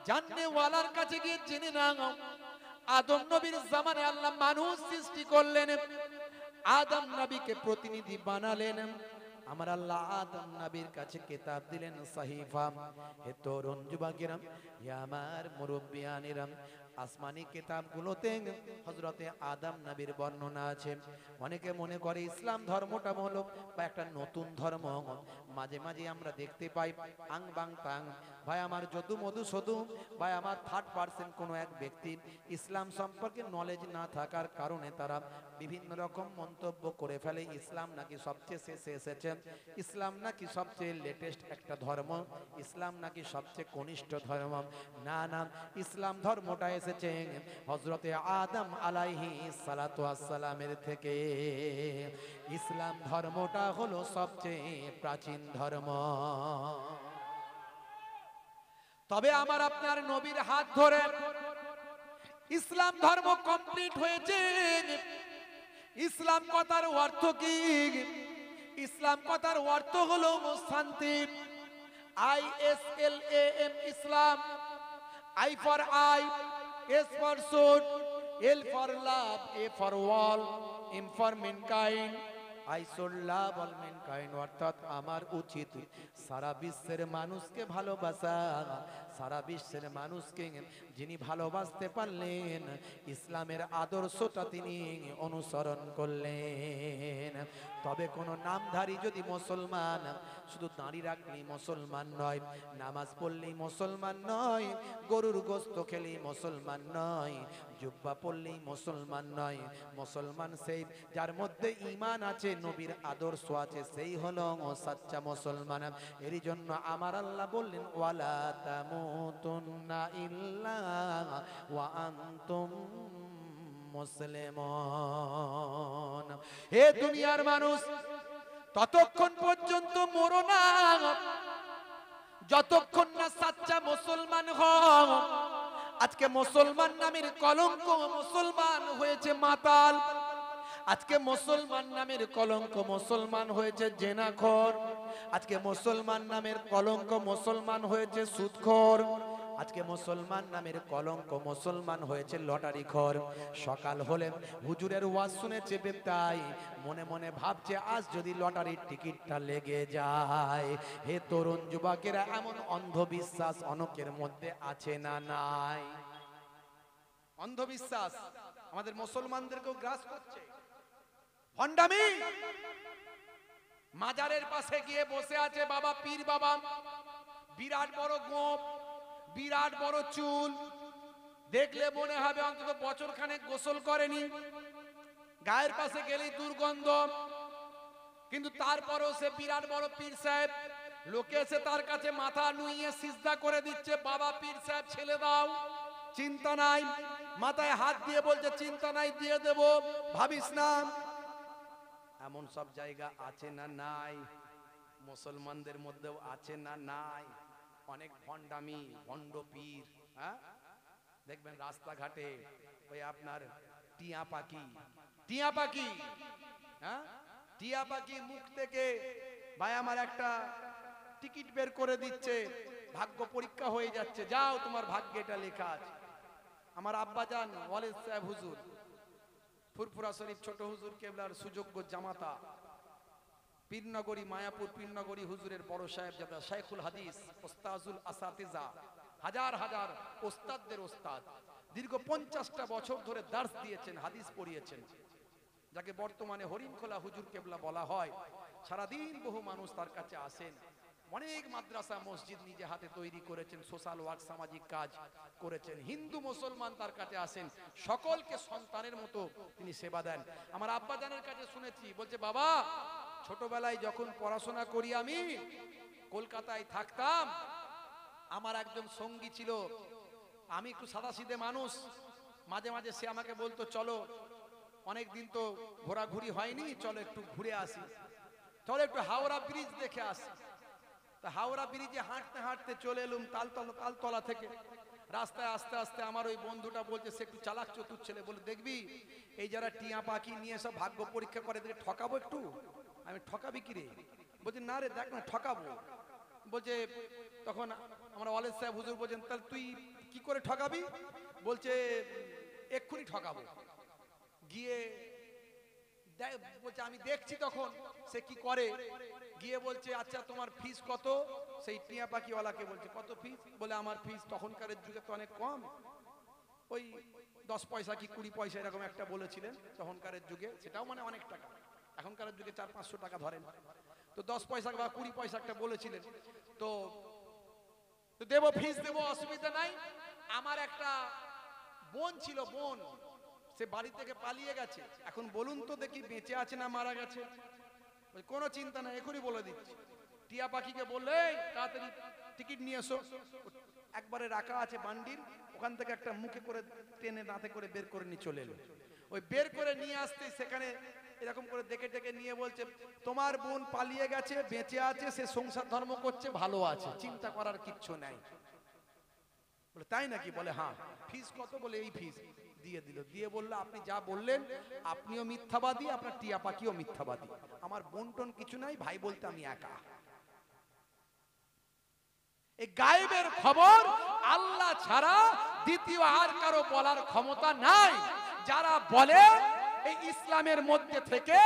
জাননে ওয়ালার কাছে গিয়ে জেনে নাও। আদম নবীর জামানে আল্লাহ মানুষ সৃষ্টি করলেন, আদম নবীকে প্রতিনিধি বানালেন। আমার আল্লাহ আদম নবীর কাছে কিতাব দিলেন, সাহিফা। হে তরুণ যুবকেরা, হে আমার মুরব্বিয়ানেরা, আসমানি কিতাবগুলোতে হযরতে আদম নবীর বর্ণনা আছে। অনেকে মনে করে ইসলাম ধর্মটা হলো বা একটা নতুন ধর্ম। মাঝে মাঝে আমরা দেখতে পাই আং বাং তাং, ভাই আমার যদু মধু সদু, ভাই আমার 3% কোনো এক ব্যক্তি ইসলাম সম্পর্কে নলেজ না থাকার কারণে তারা বিভিন্ন রকম মন্তব্য করে ফেলে। ইসলাম নাকি সবচেয়ে শেষে এসেছে, ইসলাম নাকি সবচেয়ে লেটেস্ট একটা ধর্ম, ইসলাম নাকি সবচেয়ে কনিষ্ঠ ধর্ম। না না, ইসলাম ধর্মটা এসেছে হযরতে আদম আলাইহিস সালাতু ওয়াস সালামের থেকে। ইসলাম ধর্মটা হলো সবচেয়ে প্রাচীন ধর্ম। তবে আমার আপনার নবীর হাত ধরে ইসলাম ধর্ম কমপ্লিট হয়েছে। ইসলাম কথার অর্থ কি? ইসলাম কথার অর্থ হলো শান্তি। ISLAM, Islam. I for I, S for sword, L for love, A for wall, M for mankind, I should love all mankind। অর্থাৎ আমার উচিত সারা বিশ্বের মানুষকে ভালোবাসা। সারা বিশ্বের মানুষকে যিনি ভালোবাসতে পারলেন, ইসলামের আদর্শটা তিনি অনুসরণ করলেন। তবে কোনো নামধারী যদি মুসলমান, শুধু দাঁড়ি রাখলেই মুসলমান নয়, নামাজ পড়লেই মুসলমান নয়, গরুর গোশত খেলেই মুসলমান নয়, জুব্বা পড়লেই মুসলমান নয়। মুসলমান সেই যার মধ্যে ঈমান আছে, নবীর আদর্শ আছে, সেই হলো সাচ্চা মুসলমান। এরই জন্য আমার আল্লাহ বললেন, ওয়ালা তামুতুন্না ইল্লা ওয়া আনতুম মুসলিমুন। হে দুনিয়ার মানুষ, ততক্ষণ পর্যন্ত মরো না যতক্ষণ না সাচ্চা মুসলমান হও। আজকে মুসলমান নামের কলঙ্ক, মুসলমান হয়েছে মাতাল। আজকে মুসলমান নামের কলঙ্ক, মুসলমান হয়েছে জেনাখোর। আজকে মুসলমান নামের কলঙ্ক, মুসলমান হয়েছে সুদখোর। আজকে মুসলমান নামের কলঙ্ক, মুসলমান হয়েছে লটারিখোর। সকাল হলে হুজুরের ওয়াজ শুনেছে তাই মনে মনে ভাবছে আজ যদি লটারির টিকিটটা লেগে যায়। হে তরুণ যুবকেরা, এমন অন্ধবিশ্বাস অনেকের মধ্যে আছে না নাই? অন্ধবিশ্বাস আমাদের মুসলমানদেরকেও গ্রাস করছে। ভণ্ডামি। মাজারের পাশে গিয়ে বসে আছে বাবা পীর বাবা, বিরাট বড় গোঁফ, বিরাট বড় চুল, দেখলে মনে হবে অন্তত বছর খানেক গোসল করেনি, গায়ের পাশে গেলেই দুর্গন্ধ, কিন্তু তারপরেও সে বিরাট বড় পীর সাহেব। লোকে এসে তার কাছে মাথা নুইয়ে সিজদা করে দিচ্ছে, বাবা পীর সাহেব ছেলে দাও, চিন্তা নাই, মাথায় হাত দিয়ে বলছে চিন্তা নাই, দিয়ে দেব, ভাবিস না। এমন সব জায়গা আছে না নাই? মুসলমানদের মধ্যেও আছে না নাই? অনেক ভণ্ডামি, ভণ্ড পীর। হ্যাঁ, দেখবেন রাস্তাঘাটে ওই আপনার টিয়া পাখি, টিয়া পাখি, হ্যাঁ, টিয়া পাখি মুখ থেকে ভাই আমার একটা টিকিট বের করে দিচ্ছে, ভাগ্য পরীক্ষা হয়ে যাচ্ছে, যাও তোমার ভাগ্যে এটা লেখা আছে। আমার আব্বাজান ওয়ালিদ সাহেব হুজুর, ফুরফুরা শরীফ ছোট হুজুর কেবলার সুযোগ্য জামাতা, পীরনগরী মায়াপুর পীরনগরী হুজুরের বড় সাহেবজাদা শাইখুল হাদিস ওস্তাজুল আসাতিজা, হাজার হাজার ওস্তাদদের ওস্তাদ, দীর্ঘ 50টা বছর ধরে দার্স দিয়েছেন, হাদিস পড়িয়েছেন, যাকে বর্তমানে হরিণখোলা হুজুর কেবলা বলা হয়। সারাদিন বহু মানুষ তার কাছে আসেন, অনেক মাদ্রাসা মসজিদ নিজে হাতে তৈরি করেছেন, সোশ্যাল ওয়ার্ক সামাজিক কাজ করেছেন, হিন্দু মুসলমান তার কাছে আসেন, সকলকে সন্তানের মতো তিনি সেবা দেন। আমার আব্বাজানের কাছে শুনেছি, বলছে বাবা ছোটবেলায় যখন পড়াশোনা করি আমি কলকাতায় থাকতাম, আমার একজন সঙ্গী ছিল, আমি একটু সাদাসিধে মানুষ, মাঝে মাঝে সে আমাকে বলতো চলো, অনেক দিন তো ঘোরাঘুরি হয়নি, চলো একটু ঘুরে আসি, চলো একটু হাওড়া ব্রিজ দেখে আসি। তা হাওড়া ব্রিজে হাঁটতে হাঁটতে চলে এলুম তালতলা থেকে, রাস্তায় আস্তে আস্তে আমার ওই বন্ধুটা বলছে, সে একটু চালাক চতুর ছেলে, বলে দেখবি এই যারা টিয়া পাখি নিয়ে সব ভাগ্য পরীক্ষা করে, এদেরকে ঠকাবো একটু। আমি ঠকাবি কি রে? বলছে না রে দেখ না ঠকাবো। বলছে তখন আমরা ওয়ালিদ সাহেব হুজুর বলছেন, তাহলে তুই কি করে ঠকাবি? বলছে এক্ষুনি ঠকাবো। গিয়ে বলছে আমি দেখছি তখন সে কি করে, গিয়ে বলছে আচ্ছা তোমার ফিস কত? সেই টিয়া পাখিওয়ালাকে বলছে কত ফিস? বলে আমার ফিস তখনকার যুগে তো অনেক কম, ওই 10 পয়সা কি 20 পয়সা এরকম একটা বলেছিলেন তখনকার যুগে, সেটাও মানে অনেক টাকা, এখনকার যুগে 400-500 টাকা ধরেন, তো 10 পয়সা বা 20 পয়সা একটা বলেছিলেন। তো দেবো, ফিস দেবো, অসুবিধা নাই। আমার একটা বোন ছিল, বোন, সে বাড়ি থেকে পালিয়ে গেছে, এখন বলুন তো দেখি বেঁচে আছে না মারা গেছে? কোনো চিন্তা নাই, এখনই বলে দিচ্ছি। টিয়া পাখিকে বললে তাড়াতাড়ি টিকিট নিয়ে এসো, একবারে রাখা আছে বান্ডিল, ওখান থেকে একটা মুখে করে টেনে দাঁতে করে বের করে নিয়ে চলে এলো। ওই বের করে নিয়ে আসতে সেখানে এরকম করে দেখে দেখে নিয়ে বলছে তোমার বোন পালিয়ে গেছে, বেঁচে আছে, সে সংসার ধর্ম করছে, ভালো আছে, চিন্তা করার কিচ্ছু নাই। বলে তাই নাকি? বলে হ্যাঁ। ফিস কত? বলে এই ফিস। দিয়ে দিল, দিয়ে বললো আপনি যা বললেন আপনিও মিথ্যাবাদী, আপনার টিয়া পাখিও মিথ্যাবাদী, আমার বন্টন কিছু নাই, ভাই বলতে আমি একা। এই গায়েবের খবর আল্লাহ ছাড়া দ্বিতীয় আর কারো বলার ক্ষমতা নাই। যারা বলে এই ইসলামের মধ্যে থেকে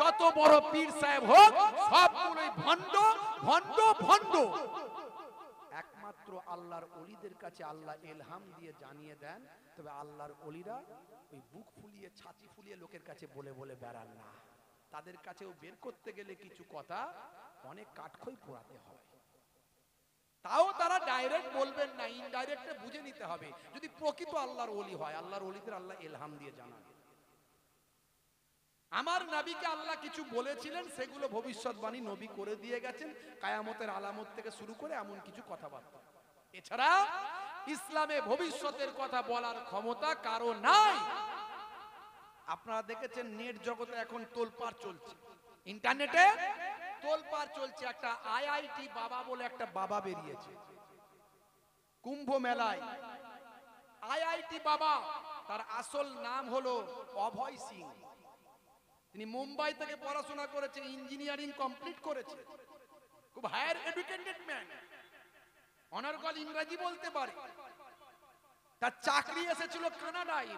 যত বড় পীর সাহেব হোক সবগুলোই ভণ্ড ভণ্ড ভণ্ড। একমাত্র আল্লাহর ওলিদের কাছে আল্লাহ ইলহাম দিয়ে জানিয়ে দেন, তবে আল্লাহর ওলিরা ওই বুক ফুলিয়ে ছাতি ফুলিয়ে লোকের কাছে বলে বলে বেড়ান না, তাদের কাছেও বের করতে গেলে কিছু কথা অনেক কাঠখই পোড়াতে হয়, তাও তারা ডাইরেক্ট বলবেন না, ইনডাইরেক্টে বুঝে নিতে হবে যদি প্রকৃত আল্লাহর ওলি হয়। আল্লাহর ওলিদের আল্লাহ ইলহাম দিয়ে জানান। আমার নবীকে আল্লাহ কিছু বলেছিলেন, সেগুলো ভবিষ্যৎবাণী নবী করে দিয়ে গেছেন, কায়ামতের আলামত থেকে শুরু করে এমন কিছু কথাবার্তা। এছাড়া ইসলামে ভবিষ্যতের কথা বলার ক্ষমতা কারো নাই। আপনারা দেখেছেন নেট জগতে এখন তোলপাড় চলছে, ইন্টারনেটে তোলপাড় চলছে। একটা আইআইটি বাবা বলে একটা বাবা বেরিয়েছে কুম্ভ মেলায়, আইআইটি বাবা, তার আসল নাম হলো অভয় সিং। তিনি মুম্বাই থেকে পড়াশোনা করেছে, ইঞ্জিনিয়ারিং কমপ্লিট করেছে, খুব হায়ার এডুকেটেড ম্যান, অনার্গল ইংরেজি বলতে পারে। তার চাকরি এসেছিল কানাডায়,